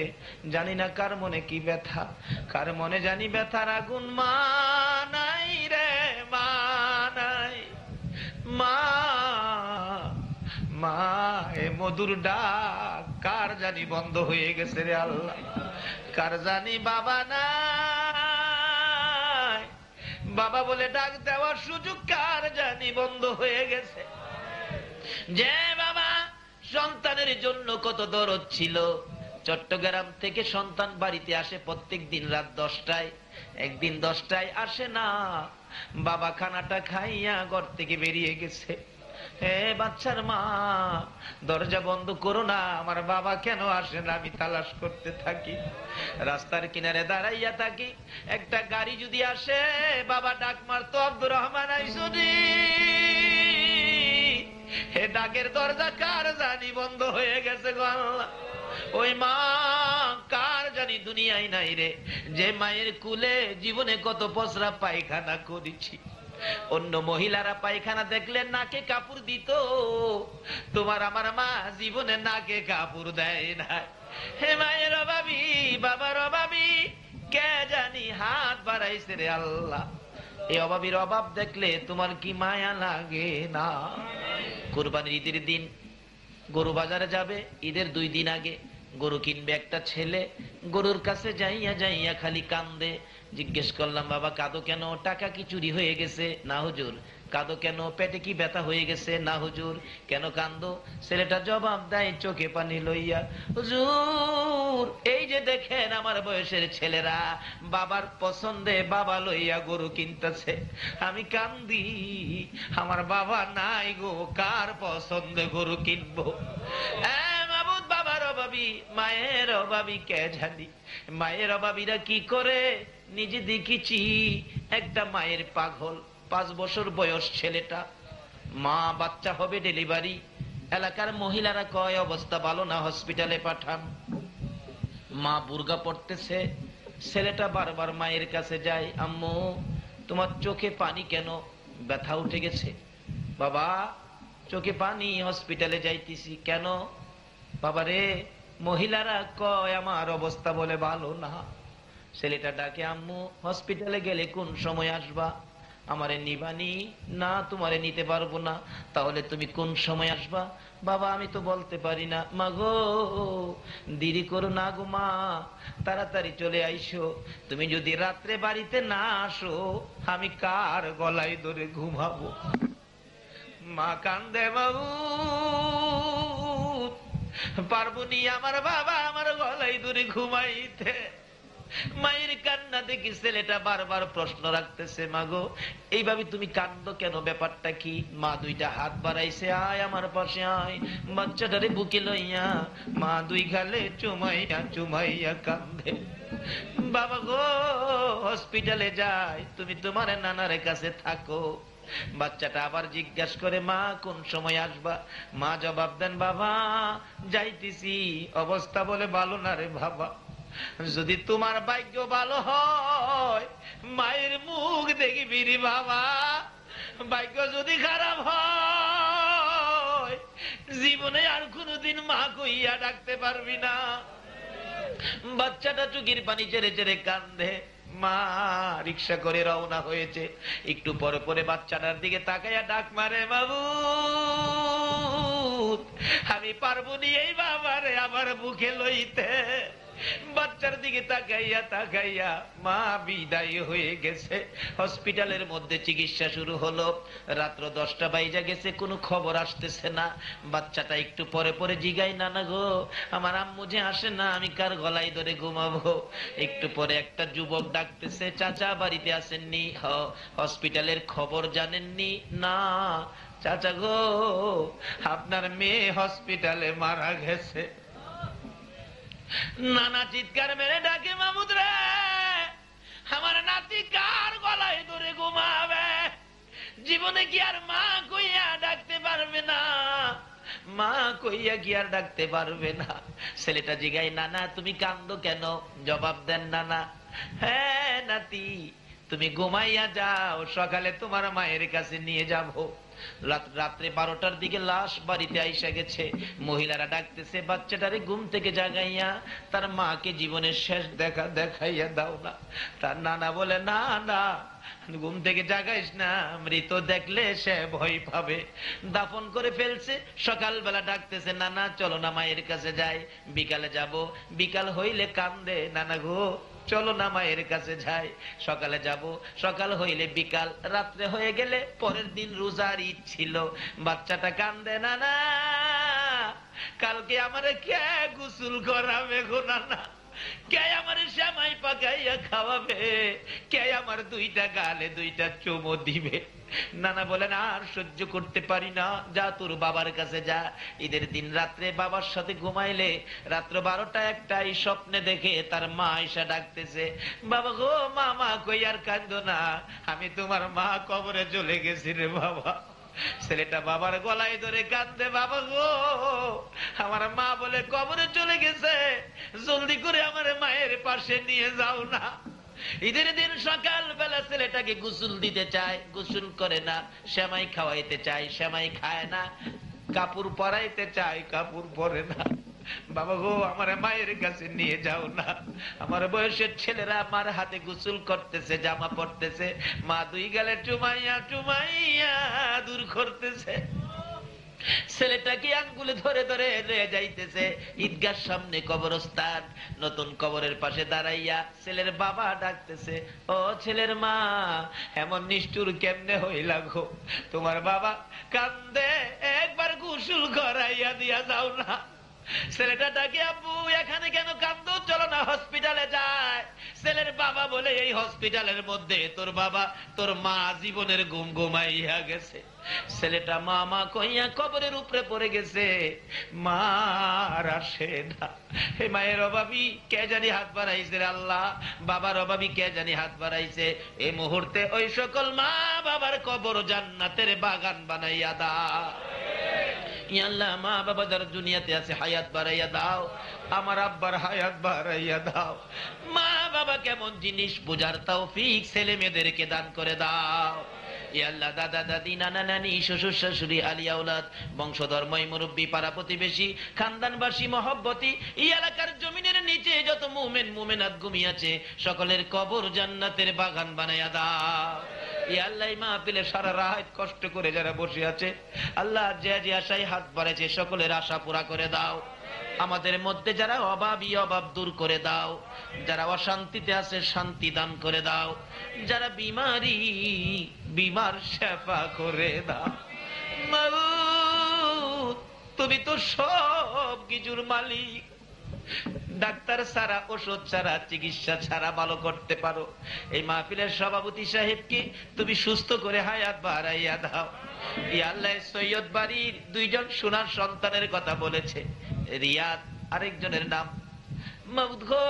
জানি না কার মনে কি ব্যথা, কার মনে জানি ব্যথার আগুন। মা নাই রে মা নাই, মা মা এ মধুর ডাক কার জানি বন্ধ হয়ে গেছে রে আল্লাহ। কার জানি বাবা নাই, বাবা বলে ডাক দেওয়ার সুযোগ কার জানি বন্ধ হয়ে গেছে। যে বাবা সন্তানের জন্য কত দরদ ছিল, চট্টগ্রাম থেকে সন্তান বাড়িতে আসে প্রত্যেক দিন রাত 10টায়, একদিন 10টায় আসে না, বাবা খানাটা খাইয়া ঘর থেকে বেরিয়ে গেছে। হে বাচ্চার মা, দরজা বন্ধ করো না, আমার বাবা কেন আসে না? আমি তালাশ করতে থাকি, রাস্তার কিনারে দাঁড়াইয়া থাকি। একটা গাড়ি যদি আসে, বাবা ডাক মারতো, আব্দুর রহমান আইসনি। হে ডাকের দরজা কার জানি বন্ধ হয়ে গেছে গো আল্লাহ। ওই মা কার জানি দুনিয়ায় নাই রে, যে মায়ের কুলে জীবনে কত পসরা পায়খানা করেছি। অন্য মহিলারা পায়খানা দেখলে নাকে কাপড় দিত, তোমার আমার মা জীবনে নাকে কাপড় দেয় না। হে মায়ের অভাবী, বাবার অভাবী, কে জানি হাত বাড়াইছে রে আল্লাহ। এই অভাবীর অভাব দেখলে তোমার কি মায়া লাগে না? কুরবানির ঈদের দিন গরু বাজারে যাবে, ঈদের 2 দিন আগে গরু কিনবে একটা ছেলে। গরুর কাছে যাইয়া যাইয়া খালি কান্দে। জিজ্ঞেস করলাম, বাবা কাঁদো কেন? টাকা কি চুরি হয়ে গেছে? না হুজুর। কাঁদো কেন? পেটে কি ব্যথা হয়ে গেছে? না হুজুর। কেন কান্দো? ছেলেটা জবাব দেয় চোখে পানি লইয়া, হুজুর এই যে দেখেন আমার বয়সের ছেলেরা বাবার পছন্দে বাবা লইয়া গরু কিনতেছে, আমি কান্দি, আমার বাবা নাই গো, কার পছন্দে গরু কিনবো? মাবুদ, বাবার অভাবী, মায়ের অভাবী কে জানি। মায়ের অভাবীরা কি করে নিজে দেখেছি। একটা মায়ের পাগল, 5 বছর বয়স ছেলেটা, মা বাচ্চা হবে ডেলিভারি। এলাকার মহিলারা কয় অবস্থা ভালো না, হসপিটালে পাঠান। মা বুরগা পড়তেছে, ছেলেটা বারবার মায়ের কাছে যায়, আম্মু তোমার চোখে পানি কেন? ব্যথা উঠে গেছে। বাবা চোখে পানি, হসপিটালে যাইতেছি। কেন? বাবারে মহিলারা কয় আমার অবস্থা বলে ভালো না। ছেলেটা ডাকে, আম্মু হসপিটালে গেলে কোন সময় আসবা? আমারে নিবানি? না তোমারে নিতে পারবো না। তাহলে তুমি কোন সময় আসবা? বাবা আমি তো বলতে পারি না। মা গো দেরি করো না গো মা, তাড়াতাড়ি চলে আইসো। তুমি যদি রাত্রে বাড়িতে না আসো আমি কার গলায় ধরে ঘুমাবো? মা কান্দে, বাবু পারবনি আমার বাবা আমার গলায় ধরে ঘুমাইতে। মায়ের কান্না দেখি ছেলেটা বারবার প্রশ্ন রাখতেছে, মাগো এইভাবে তুমি কান্দো কেন? ব্যাপারটা কি? মা 2টা হাত বাড়াইছে, আয় আমার পাশে আয়। বাচ্চাটারে বুকে লইয়া মা 2 গালে চুমাইয়া চুমাইয়া কান্দে। বাবা গো হসপিটালে যাই, তুমি তোমার নানার কাছে থাকো। বাচ্চাটা আবার জিজ্ঞাসা করে, মা কোন সময় আসবা? মা জবাব দেন, বাবা যাইতেছি, অবস্থা বলে ভালো না রে বাবা। যদি তোমার ভাগ্য ভালো হয় মায়ের মুখ দেখিবি রে বাবা, ভাগ্য যদি খারাপ হয় জীবনে আর কোনদিন মা কইয়া ডাকতে পারবি না। বাচ্চাটা চোখের পানি ছেড়ে ছেড়ে কান্দে। মা রিক্সা করে রওনা হয়েছে, একটু পরে পরে বাচ্চাটার দিকে তাকাইয়া ডাক মারে, বাবু আমি পারবো নি এই বাবারে আমার বুকে লইতে। বাচ্চার দিকে তাকাইয়া তাকাইয়া মা বিদায় হয়ে গেছে। হসপিটালের মধ্যে চিকিৎসা শুরু হলো। রাত্র 10টা বাইজা গেছে, কোনো খবর আসতেছে না। বাচ্চাটা একটু পরে পরে জিগাই, নানা গো আমার আম্মু যে আসে না, আমি কার গলায় ধরে ঘুমাবো? একটু পরে একটা যুবক ডাকতেছে, চাচা বাড়িতে আসেননি? হসপিটালের খবর জানেননি? না চাচা গো আপনার মেয়ে হসপিটালে মারা গেছে। নানা চিৎকার মেরে ডাকে, মামুদ রে আমার নাতি কার গলায় ধরে ঘুমাবে? জীবনে কি আর মা কইয়া ডাকতে পারবে না? মা কইয়া কি আর ডাকতে পারবে না? ছেলেটা জিগাই, নানা তুমি কান্দো কেন? জবাব দেন নানা, হ্যাঁ নাতি তুমি ঘুমাইয়া যাও, সকালে তোমার মায়ের কাছে নিয়ে যাবো। রাত্রে 12টার দিকে লাশ বাড়িতে আইসা গেছে। মহিলারা ডাকতেছে, বাচ্চাটারে ঘুম থেকে জাগাইয়া তার মাকে জীবনের শেষ দেখা দেখাইয়া দাও না। তার নানা বলে, না না ঘুম থেকে জাগাইস না, মৃত দেখলে সে ভয় পাবে, দাফন করে ফেলছে। সকালবেলা ডাকতেছে, নানা চলো না মায়ের কাছে যাই, বিকালে যাব। বিকাল হইলে কান্দে, নানা গো চলো না মায়ের কাছে যাই, সকালে যাব। সকাল হইলে বিকাল, রাত্রে হয়ে গেলে পরের দিন রোজার ঈদ ছিল। বাচ্চাটা কান্দে, নানা কালকে আমারে কে গোসল করাবে গো নানা? কে আমার শ্যামাই পাকাইয়া খাওয়াবে? কে আমার 2টা গালে 2টা চুমো দিবে? নানা বলেন, আর সহ্য করতে পারি না, যা তোর বাবার কাছে যা। ঈদের দিন রাত্রে বাবার সাথে ঘুমাইলে রাত্র 12টা 1টায় স্বপ্নে দেখে তার মা এসে ডাকতেছে, বাবা গো মা মা কই আর কাঁদো না, আমি তোমার মা কবরে চলে গেছি রে বাবা। ছেলেটা বাবার গলায় ধরে কাঁদে, বাবা গো আমার মা বলে কবরে চলে গেছে, জলদি করে আমার মায়ের পাশে নিয়ে যাও না। ঈদের দিন সকাল বেলা ছেলেটাকে গোসল দিতে চায়, গোসল করে না। সেমাই খাওয়াইতে চায়, সেমাই খায় না। কাপড় পরাইতে চায়, কাপড় পরে না। বাবা গো আমার মায়ের কাছে নিয়ে যাও না। আমার বয়সের ছেলেরা আমার হাতে গোসল করতেছে, জামা পরতেছে, মা দুই গালে টুমাইয়া টুমাইয়া দূর করতেছে। ছেলেটাকে আঙ্গুলে ধরে ধরে লয়ে যাইতেছে ঈদগার সামনে, কবরস্থান। নতুন কবরের পাশে দাঁড়াইয়া ছেলের বাবা ডাকতেছে, ও ছেলের মা এমন নিষ্ঠুর কেমনে হইলা গো? তোমার বাবা কান্দে, একবার গোসল করাইয়া দিয়া যাও না। ছেলেটা ডাকে, আব্বু এখানে কেন কান্দো, চলো না হসপিটালে যায়। ছেলের বাবা বলে, এই হসপিটালের মধ্যে তোর বাবা তোর মা জীবনের ঘুম ঘুমাইয়া গেছে। ছেলেটা মা মা কইয়া কবরের উপরে পড়ে গেছে, মা আর আসে না। হে মায়ের অভাবী কে জানি হাত বাড়াইছে রে আল্লাহ, বাবার অভাবী কে জানি হাত বাড়াইছে। এই মুহূর্তে ওই সকল মা বাবার কবর জান্নাতের বাগান বানাইয়া দাও। আল্লাহ মা বাবা যারা দুনিয়াতে আছে হায়াত বাড়াইয়া দাও, আমার আব্বার হায়াত বাড়াইয়া দাও। মা বাবা কেমন জিনিস বুঝার তৌফিক ছেলে মেয়েদেরকে দান করে দাও। আল্লাহ দাদা দাদি নানা নানি শ্বশুর শাশুড়ি আলী আওলাদ বংশধর মুরব্বী পাড়া প্রতিবেশী খানদানবাসী মহব্বতী এই এলাকার জমিনের নিচে যত মুমিন মুমিনাত ঘুমিয়েছে সকলের কবর জান্নাতের বাগান বানায়া দাও। আল্লাহ মাহফিলে সারা রাত কষ্ট করে যারা বসে আছে আল্লাহ যে যে আশায় হাত বাড়াইছে সকলের আশা পুরা করে দাও। আমাদের মধ্যে যারা অভাবী অভাব দূর করে দাও, যারা অশান্তিতে আছে শান্তি দান করে দাও, যারা বিমারি বিমার সেবা করে দাও। মাবুদ তুমি তো সব কিছুর মালিক, ডাক্তার ছাড়া ওষুধ ছাড়া চিকিৎসা ছাড়া ভালো করতে পারো। এই মাহফিলের সভাপতি সাহেবকে তুমি সুস্থ করে হায়াত বাড়াইয়া দাও। আল্লাহ সৈয়দ বাড়ির দুইজন সোনার সন্তানের কথা বলেছে, রিয়াদ আরেকজনের নাম মাবুদ গো,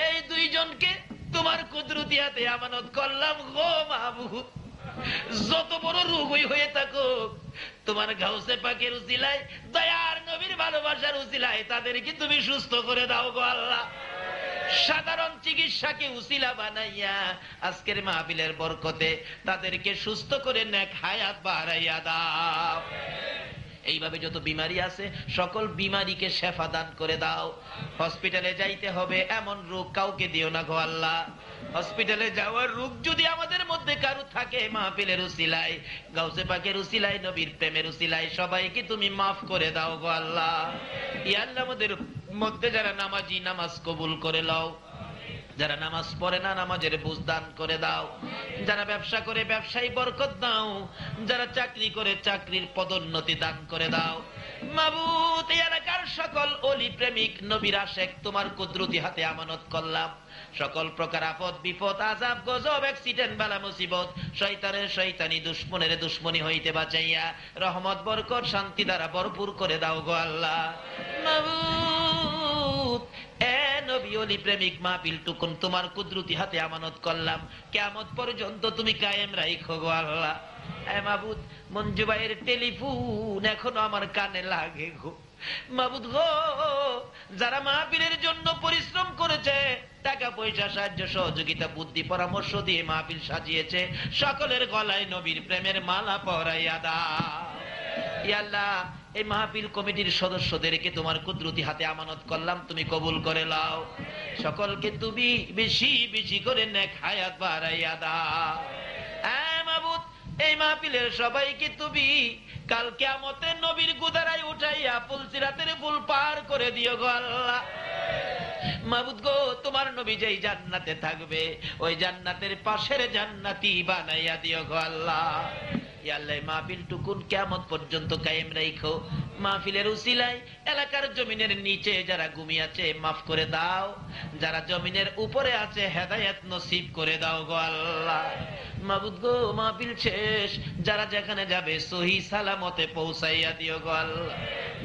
এই দুইজনকে তোমার কুদরতি হাতে আমানত করলাম গো মাবুদ। যত বড় রোগই হয়ে থাকুক তোমার গাউসে পাকের উসিলায় দয়ার নবীর ভালোবাসার উসিলায় তাদেরকে তুমি সুস্থ করে দাও গো আল্লাহ। সাধারণ চিকিৎসাকে উসিলা বানাইয়া আজকের মাহফিলের বরকতে তাদেরকে সুস্থ করে নেক হায়াত বাড়াইয়া দাও। এইভাবে যত বিমারি আছে সকল বিমারিকে শেফা দান করে দাও। হসপিটালে যাইতে হবে এমন রোগ কাউকে দিও না গো আল্লাহ। হসপিটালে যাওয়ার রোগ যদি আমাদের মধ্যে কারো থাকে মাহফিলের উসিলায় গাউসে পাকের উসিলায় নবীর প্রেমের উসিলায় সবাইকে তুমি মাফ করে দাও গো আল্লাহ। ইয়া আল্লাহ আমাদের মধ্যে যারা নামাজি নামাজ কবুল করে লও, যারা নামাজ পড়ে না নামাজের বুঝ দান করে দাও, যারা ব্যবসা করে ব্যবসায় বরকত দাও, যারা চাকরি করে চাকরির পদোন্নতি দান করে দাও। মাবুদ এই এলাকার সকল ওলি প্রেমিক নবীর আশেক তোমার কুদরতি হাতে আমানত করলাম। সকল প্রকার আপদ বিপদ আযাব গজব অ্যাক্সিডেন্ট বালা মুসিবত শয়তানের শয়তানি দুশমনের দুশমনি হইতে বাঁচাইয়া রহমত বরকত শান্তি দ্বারা ভরপুর করে দাও গো আল্লাহ। মাবুদ এ নবী ওলি প্রেমিক মাহফিল টুকুন তোমার কুদরতি হাতে আমানত করলাম, কিয়ামত পর্যন্ত তুমি কায়েম রাখো গো আল্লাহ। এ মাবুদ মঞ্জু ভাইয়ের টেলিফোন এখনো আমার কানে লাগে গো মাবুদ গো। যারা মাহফিলের জন্য পরিশ্রম করেছে টাকা পয়সা সাহায্য সহযোগিতা বুদ্ধি পরামর্শ দিয়ে মাহফিল সাজিয়েছে সকলের গলায় নবীর প্রেমের মালা পরাইয়া দাও। ইয়া আল্লাহ এই মাহফিল কমিটির সদস্যদেরকে তোমার কুদরতি হাতে আমানত করলাম, তুমি কবুল করে নাও। সকলকে তুমি বেশি বেশি করে নেক হায়াত বাড়াইয়া দাও। মাবুদ এই মাহফিলের সবাইকে তুমি কাল কিয়ামতে নবীর গুদারায় উঠাইয়া ফুলসিরাতের পুল পার করে দিও গো আল্লাহ। মাবুদ গো তোমার নবী যেই জান্নাতে থাকবে ওই জান্নাতের পাশের জান্নাতি বানাইয়া দিও গো আল্লাহ। ইয়া আল্লাহ মাহফিল টুকুন কিয়ামত পর্যন্ত কায়েম রাখো। মাহফিলের উসিলায় এলাকার জমিনের নিচে যারা ঘুমিয়ে আছে মাফ করে দাও, যারা জমিনের উপরে আছে হেদায়েত নসিব করে দাও গো আল্লাহ। মাবুদ গো মাহফিল শেষ যারা যেখানে যাবে সহি সালামতে পৌঁছাইয়া দিও গো আল্লাহ।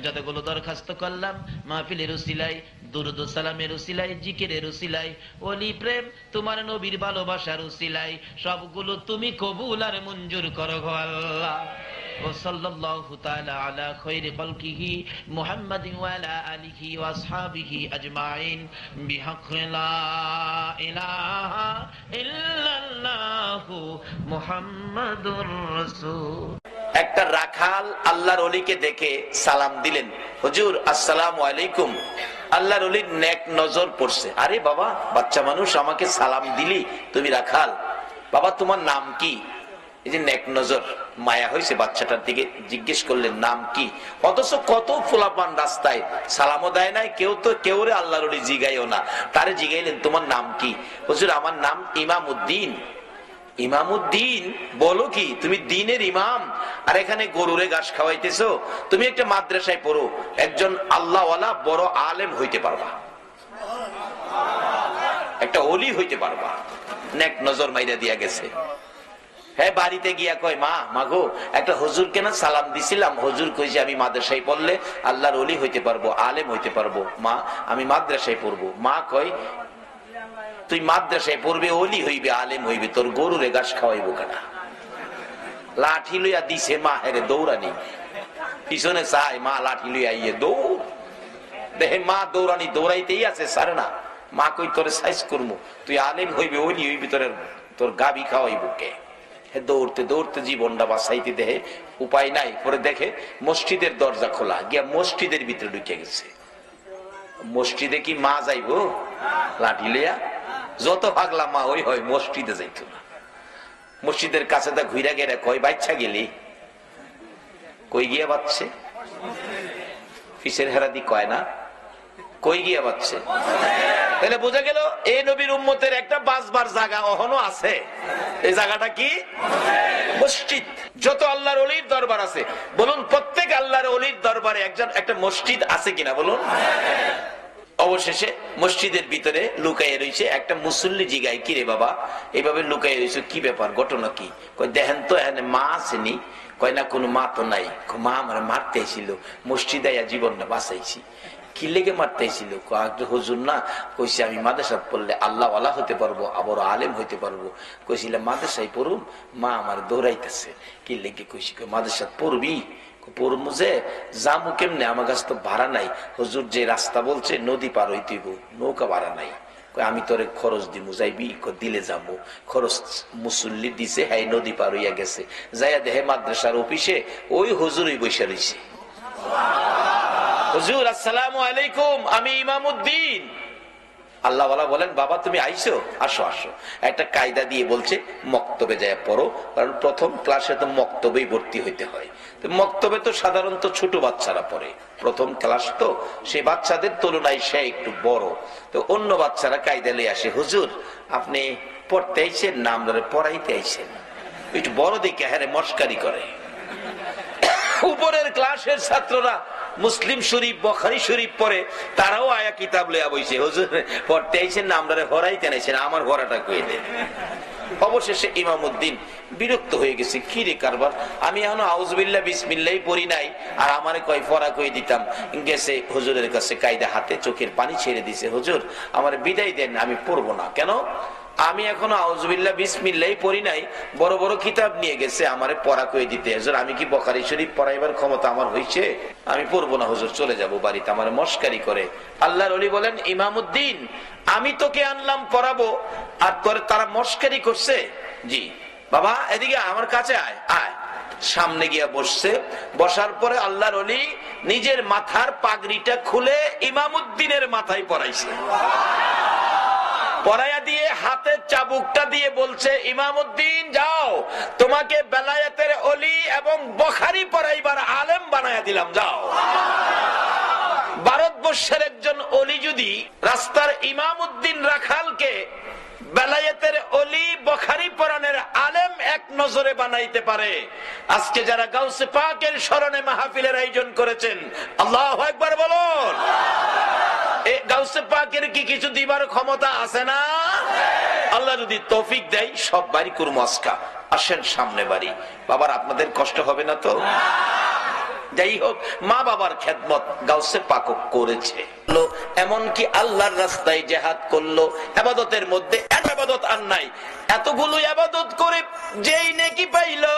যতগুলো দরখাস্ত করলাম মাহফিলের উসিলায় দুরুদ সালামের উসিলায় জিকিরের উসিলায় ওলি প্রেম তোমার নবীর ভালোবাসার উসিলায় সবগুলো তুমি কবুল আর মঞ্জুর করো গো আল্লাহ। ওয়াসাল্লাল্লাহু তাআলা আলা খায়রি খালকিহি মুহাম্মাদিন ওয়া আলা আলিহি ওয়া আসহাবিহি আজমাইন বিহাক্কি লা ইলাহা ইল্লাল্লাহু মুহাম্মাদুর রাসূল। একটা রাখাল আল্লাহর ওলিকে দেখে সালাম দিলেন, হুজুর আসসালামু আলাইকুম। আল্লাহর ওলির নেক নজর পড়ছে, আরে বাবা বাচ্চা মানুষ আমাকে সালাম দিলি, তুমি রাখাল, বাবা তোমার নাম কি? এই যে নেক নজর, মায়া হয়েছে বাচ্চাটার দিকে, জিজ্ঞেস করলেন নাম কি? অথচ কত ফুলাপান রাস্তায় সালামও দেয় নাই, কেউ রে আল্লাহর ওলি জিগাইও না, তারে জিগাইলেন তোমার নাম কি? হুজুর আমার নাম ইমামউদ্দিন। ইমামউদ্দিন বলো কি, তুমি দ্বীনের ইমাম আর এখানে গরুরে ঘাস খাওয়াইতেছো? তুমি একটা মাদ্রাসায় পড়ো, একজন আল্লাহওয়ালা বড় আলেম হইতে পারবা, একটা ওলি হইতে পারবা। নেক নজর মাইরা দিয়া গেছে। হ্যাঁ, বাড়িতে গিয়া কয় মা, মাগো একটা হুজুরকে না সালাম দিছিলাম, হুজুর কইছে আমি মাদ্রাসায় পড়লে আল্লাহর ওলি হইতে পারবো, আলেম হইতে পারবো। মা আমি মাদ্রাসায় পড়বো। মা কয় তুই মাদ্রাসায় পড়বে, ওলি হইবে, আলেম হইবে, তোর গরুরে ঘাস খাওয়াইবো কেনা? লাঠি লইয়া দিছে মা, হেরে দৌড়ানি, পিছনে চাই মা লাঠি লইয়া ইয়ে দৌড়, দেখে মা দৌড়ানি দৌড়াইতেই আছে, সারে না। মা কই তোরে সাইজ করবো, তুই আলেম হইবে, ওলি হইবি, তোর গাবি খাওয়াইবো কে? দৌড়তে দৌড়তে জীবনটা বাঁচাইতে দেহে উপায় নাই। পরে দেখে মসজিদের দরজা খোলা, গিয়া মসজিদের ভিতরে ঢুকে গেছে। মসজিদে কি মা যাইবো লাঠি লইয়া? যত পাগলা মা ওই হয়, মসজিদে যাইতো না। মসজিদের কাছে তা ঘুরা গেলে কয় বাচ্চা গেলি? কই গিয়া বাচ্চে? ফিসের হেরাদি কয় না, কই গিয়া বাচ্চে? তাহলে বোঝা গেল এই নবীর উম্মতের একটা বাঁচবার জায়গা এখনো আছে। এই জায়গাটা কি? মসজিদ। যত আল্লাহর ওলির দরবার আছে বলুন, প্রত্যেক আল্লাহর ওলির দরবারে একটা মসজিদ আছে কিনা বলুন? অবশেষে মসজিদের ভিতরে লুকাইয়ে রয়েছে একটা মুসল্লি। জিগায় কি রে বাবা এইভাবে লুকাইয়ে রয়েছে, কি ব্যাপার, ঘটনা কি? কয় দেখেন তো এখানে মা আসেনি? কয় না, কোনো মা তো নাই। মা আমার মারতে এসেছিল, মসজিদে জীবনটা বাঁচাইছি। কি লেগে মারতে এসেছিল? হুজুর না কইছে আমি মাদ্রাসায় পড়লে আল্লাহওয়ালা হতে পারবো, আবার আলেম হইতে পারবো। কইছিলাম মাদ্রাসায় পড়ুম, মা আমার দৌড়াইতেছে। কি লেগে কইছি? মাদ্রাসায় পড়বি? পড়বো যে জামু কেমনে, আমার কাছে তো ভাড়া নাই। হুজুর যে রাস্তা বলছে নদী পার হইতে হইব, নৌকা ভাড়া নাই। আমি তোরে খরচ দিমু, যাইবি? দিলে যাবো। খরচ মুসল্লি দিছে, হ্যাঁ নদী পার হইয়া গেছে। যাইয়া দেহে মাদ্রাসার অফিসে ওই হুজুরই বসে রয়েছে। হুজুর আসসালামু আলাইকুম, আমি ইমামউদ্দিন। আল্লাহওয়ালা বলেন বাবা তুমি আইসো, আসো আসো। একটা কায়দা দিয়ে বলছে মক্তবে যায় পড়ো, কারণ প্রথম ক্লাসে তো মক্তবেই ভর্তি হইতে হয়। তো মক্তবে তো সাধারণত ছোট বাচ্চারা পড়ে, প্রথম ক্লাস তো সেই বাচ্চাদের তুলনায় সে একটু বড়। তো অন্য বাচ্চারা কায়দা লয়ে আসে, হুজুর আপনি পড়তে আইছেন না আমরা পড়াইতে আইছেন? একটু বড় দেখে হ্যাঁ মস্কারি করে। উপরের ক্লাসের ছাত্ররা মুসলিম শরীফ বুখারী শরীফ পড়ে, তারাও আয়া কিতাব লইয়া বইছে, হুজুর পড়তে আইছেন না আমরা হরাইতে আইছেন, আমার হরাটা কইয়ে দেন। অবশেষে ইমামউদ্দিন বিরক্ত হয়ে গেছে, কি রে কারবার, আমি এখনো আউযুবিল্লাহ বিসমিল্লাহ পড়ি নাই, আর আমারে কয় পড়া কই দিতাম। গেছে হুজুরের কাছে, কায়দা হাতে, চোখের পানি ছেড়ে দিছে, হুজুর আমার বিদায় দেন, আমি পড়বো না। কেন? আমি এখনো আউযুবিল্লাহ বিসমিল্লাহ পড়ি নাই, বড় বড় কিতাব নিয়ে গেছে আমারে পড়া কই দিতে। হুজুর আমি কি বুখারী শরীফ পড়াইবার ক্ষমতা আমার হইছে? আমি পড়বো না হুজুর, চলে যাব বাড়িতে। আমার মস্কারি করে। আল্লাহর ওলি বলেন ইমামউদ্দিন আমি তোকে আনলাম পড়াবো, আর তোরে তারা মস্কারি করছে। জি বাবা এদিকে আমার কাছে আয়। আয়। সামনে গিয়া বসছে। বসার পরে আল্লাহর ওলি নিজের মাথার পাগড়িটা খুলে ইমামউদ্দিনের মাথায় পরাইছে। পরাইয়া দিয়ে হাতের চাবুকটা দিয়ে বলছে, ইমামউদ্দিন যাও, তোমাকে বেলায়েতের ওলি এবং বুখারী পড়াইবার আলেম বানায়া দিলাম, যাও। ভারতবর্ষের একজন ওলি যদি রাস্তার ইমামউদ্দিন রাখালকে বেলায়েতের ওলি বুখারী পড়ানোর আলেম এক নজরে বানাইতে পারে, আজকে যারা গাউসে পাকের স্মরণে মাহফিলের আয়োজন করেছেন, আল্লাহু আকবার বলুন। গাউসে পাকের কি কিছু দিবার ক্ষমতা আছে না? আল্লাহ যদি তৌফিক দেয় সব বাড়ি করবো আজকা। আসেন সামনে বাড়ি। বাবার আপনাদের কষ্ট হবে না তো? যাই হোক, মা বাবার খেদমত গাউসে পাক করেছে, এমনকি আল্লাহর রাস্তায় জিহাদ করলো। ইবাদতের মধ্যে ইবাদত আর নাই, এতগুলো ইবাদত করে যেই নেকি পাইলো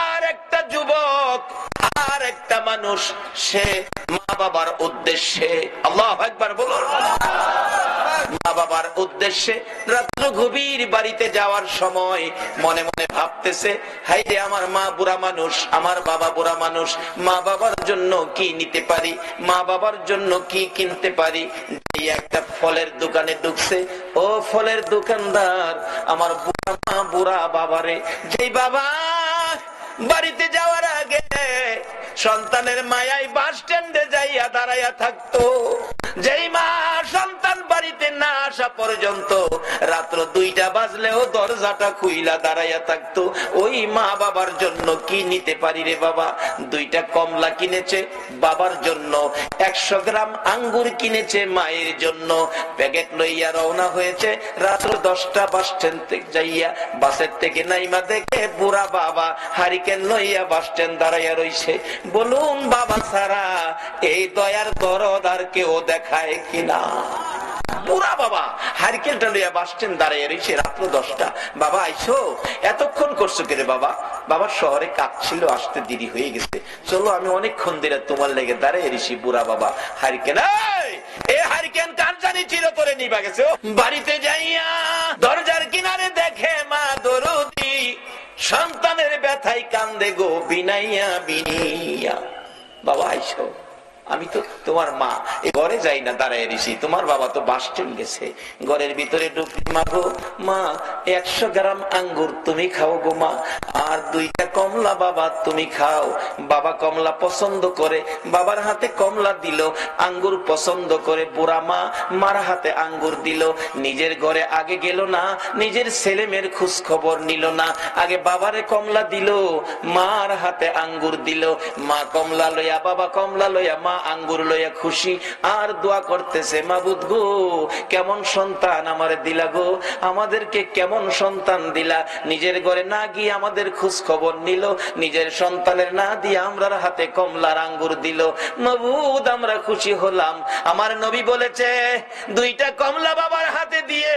আর একটা যুবক আর একটা মানুষ, সে মা বাবার উদ্দেশ্যে, আল্লাহু আকবার বলুন, মা বাবার উদ্দেশ্যে রাত্র গভীর বাড়িতে যাওয়ার সময় মনে মনে ভাবতেছে, হাই রে আমার মা বুড়া মানুষ, আমার বাবা বুড়া মানুষ, মা বাবার জন্য কি নিতে পারি, মা বাবার জন্য কি কিনতে পারি। একটা ফলের দোকানে ঢুকছে, ও ফলের দোকানদার, আমার বুড়া মা বুড়া বাবারে, যেই বাবা বাড়িতে যাওয়ার আগে সন্তানের মায়ায় বাস স্ট্যান্ডে যাইয়া দাঁড়াইয়া থাকতো, যেই মা সন্তান বাড়িতে না আসা পর্যন্ত রাত্র 2টা বাজলেও দরজাটা খুইলা দাঁড়াইয়া থাকতো, ওই মা বাবার জন্য কি নিতে পারি রে বাবা। 2টা কমলা কিনেছে বাবার জন্য, 100 গ্রাম আঙ্গুর কিনেছে মায়ের জন্য, প্যাকেট লইয়া রওনা হয়েছে। রাত্র 10টা বাস স্ট্যান্ড থেকে যাইয়া বাসের থেকে নাইমা দেখে বুড়া বাবা হারিকেন লইয়া বাস স্ট্যান্ড দাঁড়াইয়া রইছে। বলুন বাবা ছাড়া এই দয়ার দরদ আর কেউ দেখায় কিনা? বুড়া বাবা হারিকেনটা লইয়া বাস স্ট্যান্ড দাঁড়াইয়া রইছে, রাত্র 10টা। বাবা আইসো, এতক্ষণ করছো কে রে বাবা? বাবার শহরে কাজ ছিল, আসতে দেরি হয়ে গেছে, চলো আমি অনেকক্ষণ ধরে তোমার লেগে দাঁড়িয়ে রইছি। বুড়া বাবা হারিকেন, এই হারিকেন কার জানি ছিল করে নিবা গেছে। বাড়িতে যাইয়া দরজার কিনারে দেখে মা দরদি সন্তানের ব্যথায় কান্দে গো বিনাইয়া বিনিয়া। বাবা আইসো, আমি তো তোমার মা, এই ঘরে যাই না, দাঁড়ায় রিসি, তোমার বাবা তো বাস স্ট্যান্ড গেছে। ঘরের ভিতরে ঢুকি, মা গো মা 100 গ্রাম আঙ্গুর তুমি খাও গো মা, আর 2টা কমলা বাবা তুমি খাও। বাবা কমলা পছন্দ করে, বাবার হাতে কমলা দিল, আঙ্গুর পছন্দ করে, বুড়া মা মার হাতে আঙ্গুর দিল। নিজের ঘরে আগে গেল না, নিজের ছেলে মেয়ের খোঁজ খবর নিল না, আগে বাবারে কমলা দিল, মার হাতে আঙ্গুর দিল। মা কমলা লইয়া, বাবা কমলা লইয়া, মা আঙ্গুর লইয়া খুশি, আর দোয়া করতেছে, মাবুদ গো কেমন সন্তান আমার দিলা গো, আমাদেরকে কেমন সন্তান দিলা। নিজের ঘরে না গিয়ে আমাদের খোঁজ খবর নিল, নিজের সন্তানের না দিয়ে আমরার হাতে কমলার আঙ্গুর দিল। মাবুদ আমরা খুশি হলাম। আমার নবী বলেছে, 2টা কমলা বাবার হাতে দিয়ে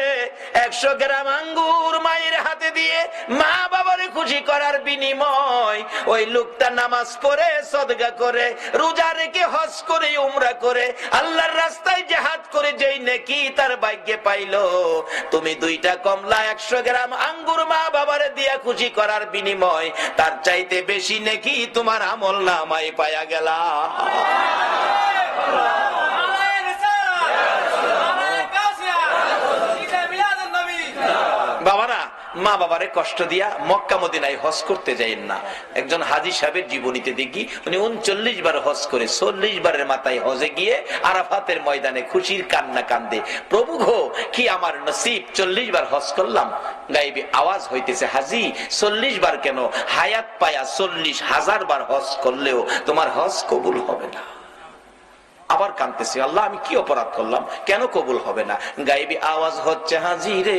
100 গ্রাম আঙ্গুর মায়ের হাতে দিয়ে মা বাবারে খুশি করার বিনিময় ওই লোকটা নামাজ পড়ে, সদকা করে, রোজা রেখে, হজ করে, উমরা করে, আল্লাহর রাস্তায় জিহাদ করে যেই নেকি তার ভাগ্যে পাইলো, তুমি 2টা কমলা 100 গ্রাম আঙ্গুর মা বাবারে দিয়া খুশি করার বিনিময় তার চাইতে বেশি নেকি তোমার আমল নামায় পায়া গেলা। বাবারা মা বাবারে কষ্ট দিয়া মক্কা মদিনায় হজ করতে যাইেন না। একজন হাজী সাহেবের জীবনীতে দেখি উনি 39 বার হজ করে 40 বারের মাথায় হজে গিয়ে আরাফাতের ময়দানে খুশির কান্না কান্দে, প্রভু গো কি আমার নসিব, 40 বার হজ করলাম। গায়েবী আওয়াজ হইতেছে, হাজী 40 বার কেন, হায়াত পায়া 40,000 বার হজ করলেও তোমার হজ কবুল হবে না। আবার কাঁদতেছে, আল্লাহ আমি কি অপরাধ করলাম, কেন কবুল হবে না? গায়েবী আওয়াজ হচ্ছে, হাজী রে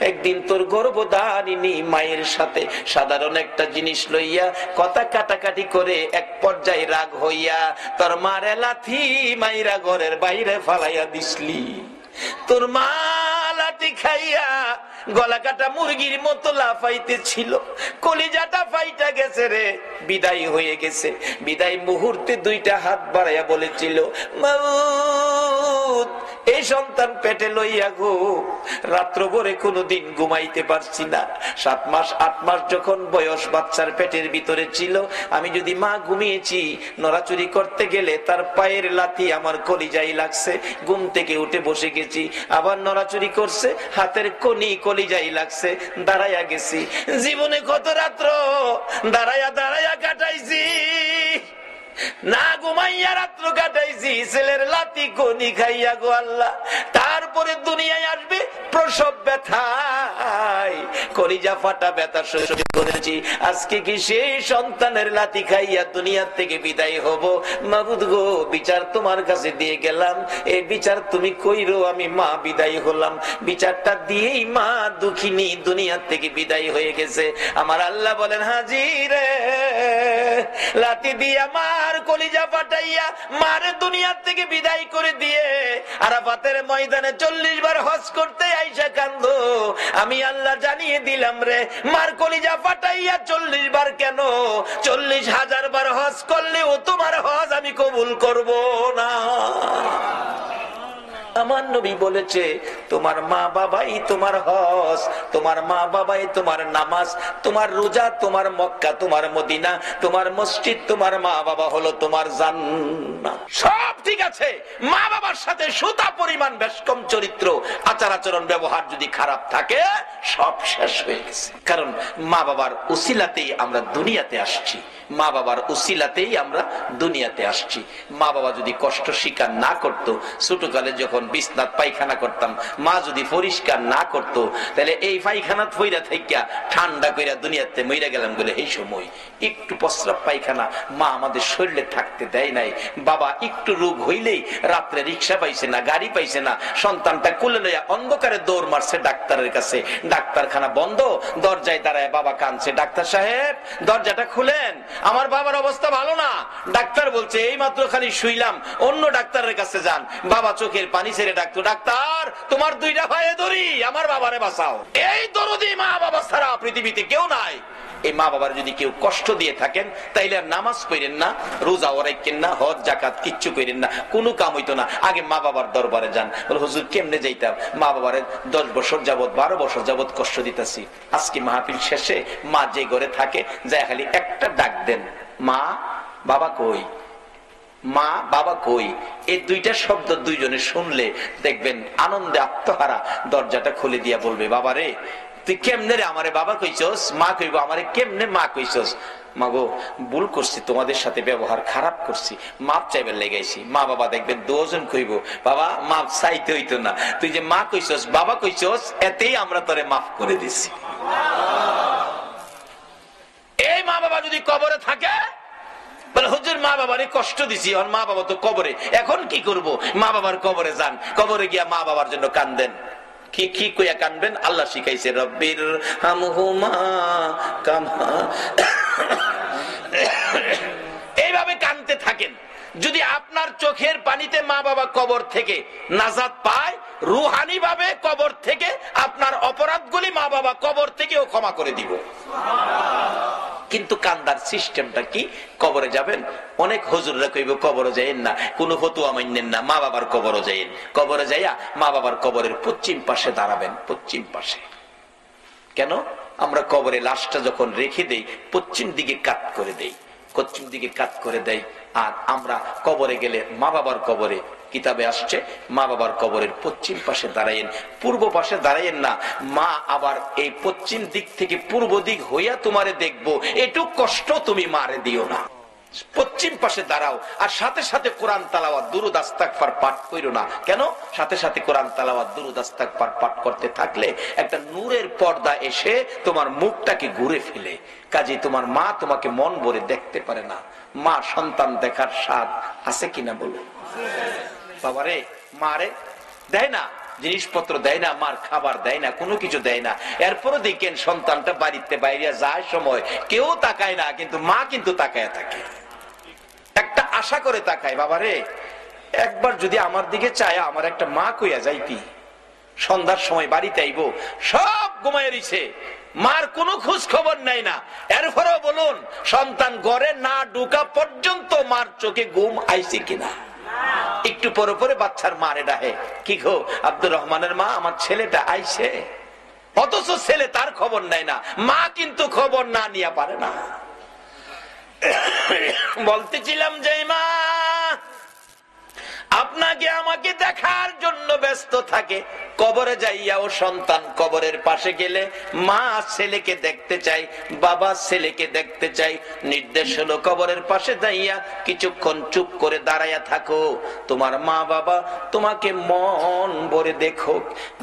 একদিন তোর গর্ভধারিণী মায়ের সাথে সাধারণ একটা জিনিস লইয়া কথা কাটাকাটি করে এক পর্যায়ে রাগ হইয়া তোর মারে লাথি মাইরা ঘরের বাইরে ফালাইয়া দিসলি। তোর মা লাঠি খাইয়া গলা কাটা মুরগির মতো লাফাইতে ছিল, কলিজাটা ফাইটা গেছে রে, বিদায় হয়ে গেছে। বিদায় মুহূর্তে 2টা হাত বাড়াইয়া বলেছিল, মাবুদ এই সন্তান পেটে লইয়া গো রাত্র ভরে কোনোদিন ঘুমাইতে পারছি না। 7 মাস 8 মাস যখন বয়স বাচ্চার পেটের ভিতরে ছিল, আমি যদি মা ঘুমিয়েছি, নড়াচুরি করতে গেলে তার পায়ের লাথি আমার কলিজায় লাগছে, ঘুম থেকে উঠে বসে গেছি, আবার নড়াচুরি করছে, হাতের কনি কলিজায় লাগছে, দাঁড়াইয়া গেছি। জীবনে কত রাত্র দাঁড়াইয়া দাঁড়াইয়া কাটাইছি, না ঘুমাইয়া রাত্র কাটাইছি, ছেলের লাতি কনি খাইয়া গো আল্লাহ। তারপরে দুনিয়ায় আসবে প্রসব ব্যথায় কলিজা ফাটা ব্যথা সহ্য করেছি, আজকে কি সেই সন্তানের লাতি খাইয়া দুনিয়ার থেকে বিদায় হব? মাবুদ গো বিচার তোমার কাছে দিয়ে গেলাম, এই বিচার তুমি কইরো, আমি মা বিদায় হলাম। বিচারটা দিয়েই মা দুঃখিনী দুনিয়ার থেকে বিদায় হয়ে গেছে। আমার আল্লাহ বলেন, হাজী রে লাতি দিয়া মার কলিজা ফাটাইয়া মারে দুনিয়ার থেকে বিদায় করে দিয়ে আরাফাতের ময়দানে 40 বার হজ করতে আইসা কান্দো, আমি আল্লাহ জানিয়ে দিয়ে দিলাম রে। মার কলিজা ফাটাইয়া 40 বার কেন, 40,000 বার হজ করলেও তোমার হজ আমি কবুল করব না। আমার নবী বলেছে তোমার মা বাবাই তোমার হজ, তোমার মা বাবাই তোমার নামাজ, তোমার রোজা, তোমার মক্কা, তোমার মদিনা, তোমার মসজিদ, তোমার মা বাবা হলো তোমার জান্নাত। সব ঠিক আছে, মা বাবার সাথে সুতা পরিমাণ বেশকম চরিত্র, আচার আচরণ ব্যবহার যদি খারাপ থাকে সব শেষ হয়ে গেছে। কারণ মা বাবার উসিলাতেই আমরা দুনিয়াতে আসছি, মা বাবার উসিলাতেই আমরা দুনিয়াতে আসছি। মা বাবা যদি কষ্ট স্বীকার না করতো, ছোটকালে যখন বিছনাত পায়খানা করতাম, মা যদি পরিষ্কার না করতো, তাহলে এই পায়খানাত ফইরা থাইকা ঠান্ডা কইরা দুনিয়াতে মইরা গেলাম বলে এই সময় একটু প্রস্রাব পায়খানা মা আমাদের শরীরে থাকতে দেয় নাই। বাবা একটু রোগ হইলেই রাত্রে রিক্সা পাইছে না, গাড়ি পাইছে না, সন্তানটা কোলে লইয়া অন্ধকারে দৌড় মারছে ডাক্তারের কাছে। ডাক্তারখানা বন্ধ, দরজায় দাঁড়ায় বাবা কাঁদছে, ডাক্তার সাহেব দরজাটা খুলেন, আমার বাবার অবস্থা ভালো না। ডাক্তার বলছে এই মাত্র খালি শুইলাম, অন্য ডাক্তারের কাছে যান। বাবা চোখের পানি ছেড়ে ডাকতো, ডাক্তার তোমার 2টা পায়ে ধরি, আমার বাবারে বাঁচাও। এই দরদি মা বাবা ছাড়া পৃথিবীতে কেউ নাই। এই মা বাবার যদি কেউ কষ্ট দিয়ে থাকেন তাইলে আর নামাজ পড়েন না, রোজা রাখেন না, হজ জাকাত কিচ্ছু করেন না, কোনো কাম হইতো না। আগে মা বাবার দরবারে যান। বলে হুজুর কেমনে যাইতাম, মা বাবারে 10 বছর যাবত 12 বছর যাবত কষ্ট দিতেছি। আজকে মাহফিল শেষে মা যে ঘরে থাকে যায় খালি একটা ডাক দেন, মা বাবা কই, মা বাবা কই। এই 2টা শব্দ দুইজনে শুনলে দেখবেন আনন্দে আত্মহারা দরজাটা খুলে দিয়া বলবে, বাবা রে তুই কেমনে রে আমারে বাবা কইছস, মা কইব আমারে কেমনে মা কইছস। মাগো ভুল করছি, তোমাদের সাথে ব্যবহার খারাপ করছি, মাপ চাইবার লেগাইছি। মা বাবা দেখবেন 2 জন কইব, বাবা মাপ চাইতে হইতো না, তুই যে মা কইছস বাবা কইছস এতেই আমরা তোরে মাফ করে দিছি। এই মা বাবা যদি কবরে থাকে বলে হুজুর মা বাবারে কষ্ট দিছি, আর মা বাবা তো কবরে, এখন কি করব? মা বাবার কবরে যান, কবরে গিয়া মা বাবার জন্য কান্দেন। কি কি কইয়া কানবেন? আল্লাহ শিখাইছে, রব্বির হামহুমা কামা। এইভাবে কানতে থাকেন। যদি আপনার চোখের পানিতে মা বাবা কবর থেকে নাজাত পায়, রুহানি ভাবে কবর থেকে আপনার অপরাধগুলি মা বাবা কবর থেকেও ক্ষমা করে দিব। কিন্তু কান্দার সিস্টেমটা কি? কবরে যাবেন, অনেক হুজুররা কইব কবরে যাইেন না, কোন ফতুয়া মানেন না, মা বাবার কবরে যাইেন। কবরে যাইয়া মা বাবার কবরের পশ্চিম পাশে দাঁড়াবেন। পশ্চিম পাশে কেন? আমরা কবরে লাশটা যখন রেখে দেই পশ্চিম দিকে কাত করে দেই, পশ্চিম দিকে কাত করে দেই। আর আমরা কবরে গেলে মা বাবার কবরে, কিতাবে আসছে মা বাবার কবরের পশ্চিম পাশে দাঁড়াইয়েন, পূর্ব পাশে দাঁড়াইয়েন না। মা আবার এই পশ্চিম দিক থেকে পূর্ব দিক হইয়া তোমারে দেখবো, একটু কষ্ট তুমি মারে দিও না। পশ্চিম পাশে দাঁড়াও, আর সাথে সাথে কোরআন তালাওয়াত দুরূদ ইস্তিগফার পাঠ কইরো না। কেন? সাথে সাথে কোরআন তালাওয়াত দুরূদ ইস্তিগফার পাঠ করতে থাকলে একটা নূরের পর্দা এসে তোমার মুখটাকে ঘুরে ফেলে। কাজেই তোমার মা তোমাকে মন ভরে দেখতে পারে না। মা সন্তান দেখার স্বাদ আছে কিনা বলো? বাবারে মারে দেয় না, জিনিসপত্র দেয় না, মার খাবার দেয় না, কোনো কিছু দেয় না। এরপরও দেখেন সন্তানটা বাড়িতে বাইরে যায় সময় কেউ তাকায় না, কিন্তু মা কিন্তু তাকায় থাকে, একটা আশা করে তাকায়। বাবারে একবার যদি আমার দিকে চায় আমার একটা মা কইয়া যাইতি। সন্ধ্যার সময় বাড়িতে আইব, সব ঘুমায় রইছে, মার কোনো খোঁজ খবর নাই না। এরপরেও বলুন সন্তান ঘরে না ঢুকা পর্যন্ত মার চোখে ঘুম আইছে কিনা? একটু পরে পরে বাচ্চার মারে ডাহে, কি গো আব্দুর রহমানের মা আমার ছেলেটা আইছে, অথচ ছেলে তার খবর নেয় না। মা কিন্তু খবর না নিয়ে পারে না। বলতেছিলাম যে মা আপনাকে আমাকে দেখার জন্য ব্যস্ত থাকে, কবরে যাইয়া ও সন্তান কবরের পাশে গেলে মা ছেলেকে দেখতে চাই, বাবা ছেলেকে দেখতে চাই। নির্দেশ হলো কবরের পাশে যাইয়া কিছুক্ষণ চুপ করে দাঁড়াইয়া থাকো। তোমার মা বাবা তোমাকে মন ভরে দেখো,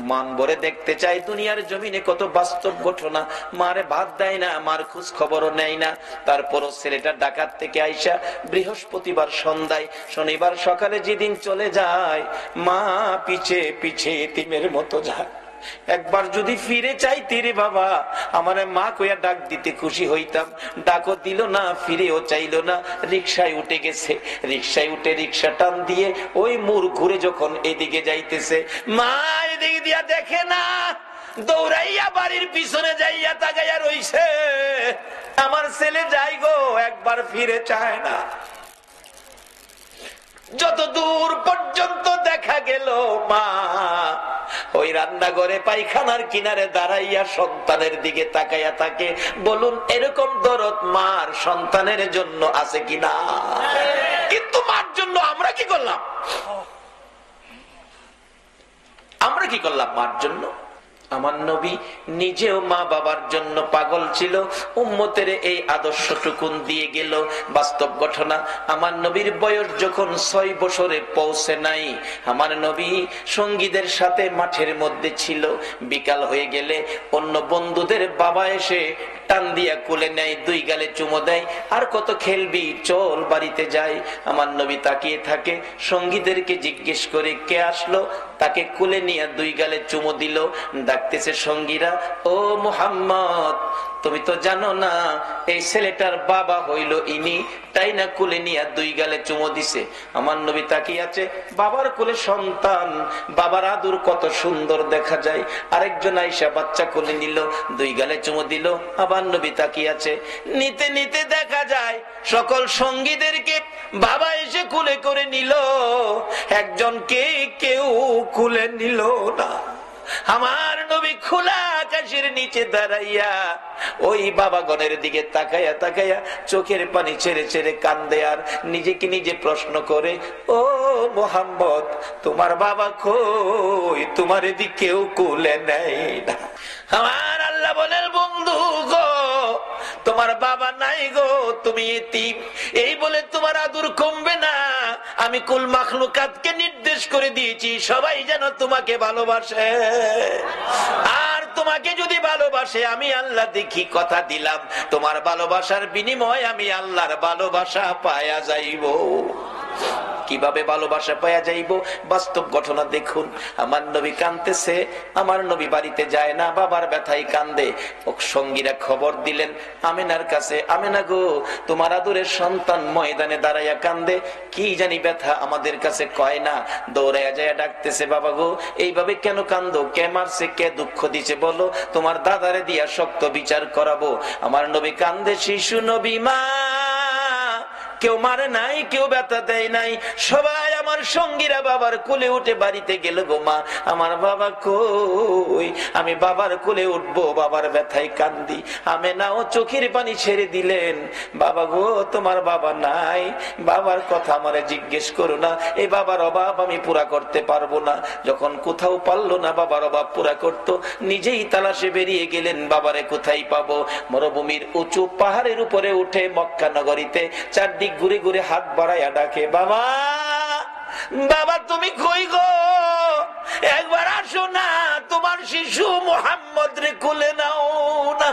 মন ভরে দেখতে চাই। দুনিয়ার জমিনে কত বাস্তব ঘটনা, মারে ভাত দেয় না, মার খোঁজ খবরও নেয় না। তারপরও ছেলেটা ডাকাত থেকে আইসা বৃহস্পতিবার সন্ধ্যায়, শনিবার সকালে যেদিন চলে যায়, মা পিছে পিছে এতিমের মতো যায়। একবার যদি ফিরে চাইতে রে বাবা, আমার মা কইয়া ডাক দিতে খুশি হইতাম, ডাকও দিল না, ফিরেও চাইল না। রিকশায় উঠে গেছে, রিকশায় উঠে রিকশা টান দিয়ে ওই মোড় ঘুরে যখন এদিকে যাইতেছে, মা এদিকে দিয়া দেখে না, দৌড়াইয়া বাড়ির পিছনে যাইয়া তাকাইয়া রইছে, আমার ছেলে যাই গো, একবার ফিরে চায় না। যত দূর পর্যন্ত দেখা গেল মা ওই রান্নাঘরে পায়খানার কিনারে দাঁড়াইয়া সন্তানের দিকে তাকাইয়া থাকে। বলুন এরকম দরদ মার সন্তানের জন্য আছে কিনা? কিন্তু মার জন্য আমরা কি করলাম? আমরা কি করলাম মার জন্য? আমার নবী নিজেও মা বাবার জন্য পাগল ছিল, উম্মতের এই আদর্শটুকুন দিয়ে গেল। বাস্তব ঘটনা, আমার নবীর বয়স যখন 6 বছরে পৌঁছে নাই, আমার নবী সঙ্গীদের সাথে মাঠের মধ্যে ছিল। বিকাল হয়ে গেলে অন্য বন্ধুদের বাবা এসে টান দিয়া কোলে নেয়, 2 গালে চুমো দেয়, আর কত খেলবি, চল বাড়িতে যাই। আমার নবী তাকিয়ে থাকে, সঙ্গীদেরকে জিজ্ঞেস করে কে আসলো, তাকে কোলে নিয়ে 2 গালে চুমো দিল। ডাকতেছে সঙ্গীরা, ও মুহাম্মদ, তুমি তো জানো না এই ছেলেটার বাবা হইল ইনি, তাই না কোলে নিয়ে 2 গালে চুমো দিছে। আমার নবী তাকিয়ে আছে, বাবার কোলে সন্তান, বাবার আদর কত সুন্দর দেখা যায়। আরেকজন আইসা বাচ্চা কোলে নিল, 2 গালে চুমো দিল। আবার নবী তাকিয়ে আছে, নিতে নিতে দেখা যায় সকল সঙ্গীদেরকে বাবা এসে কোলে করে নিল, একজনকে কেউ কোলে নিল না। আমার নবী খোলা আকাশের নিচে দাঁড়াইয়া ওই বাবাগণের দিকে তাকাইয়া তাকাইয়া চোখের পানি ছেড়ে ছেড়ে কান্দে, আর নিজেকে নিজে প্রশ্ন করে, ও মুহাম্মদ, তোমার বাবা কই? তোমার এদিকে কেউ কোলে নেয় না। আমার আল্লাহ বলেন, বন্ধু গো, তোমার বাবা নাই গো, তুমি এতিম। এই বলে তোমার আদর কমবে না। আমি কুল মাখলুকাতকে নির্দেশ করে দিয়েছি সবাই যেন তোমাকে ভালোবাসে, আর তোমাকে যদি ভালোবাসে আমি আল্লাহ দেখি, কথা দিলাম তোমার ভালোবাসার বিনিময়ে আমি আল্লাহর ভালোবাসা পায়া যাইব। কিভাবে ভালোবাসা পাওয়া যাইব? বাস্তব ঘটনা দেখুন। আমার নবী কাঁদতেছে, আমার নবী বাড়িতে যায় না, বাবার ব্যথায় কান্দে। সঙ্গীরা খবর দিলেন আমেনার কাছে, আমেনা গো, তোমার আদরের সন্তান ময়দানে দাঁড়াইয়া কান্দে, কি জানি ব্যথা আমাদের কাছে কয় না। দৌড়াইয়া যায় ডাকতেছে, বাবা গো, এইভাবে কেন কান্দো? কে মারছে, কে দুঃখ দিছে বলো, তোমার দাদারে দিয়া শক্ত বিচার করাবো। আমার নবী কান্দে, শিশু নবী মা, কেউ মারে নাই, কেউ ব্যথা দেয় নাই, সবাই আমার সঙ্গীরা বাবার কোলে উঠে বাড়িতে গেল গো মা, আমার বাবা কই? আমি বাবার কোলে উঠবো, বাবার ব্যথায় কান্দি। আমেনাও চোখের পানি ছেড়ে দিলেন, বাবা গো, তোমার বাবা নাই, বাবার কথা আমারে জিজ্ঞেস করো না, এই বাবার অভাব আমি পুরা করতে পারবো না। যখন কোথাও পারলো না বাবার অভাব পুরা করত, নিজেই তালাশে বেরিয়ে গেলেন, বাবারে কোথায় পাবো। মরুভূমির উঁচু পাহাড়ের উপরে উঠে মক্কা নগরীতে চারদিক ঘুরে ঘুরে হাত বাড়াইয়া ডাকে, বাবা, বাবা তুমি কই গো? একবার আসো না, তোমার শিশু মুহাম্মদ রে কোলে নাও না।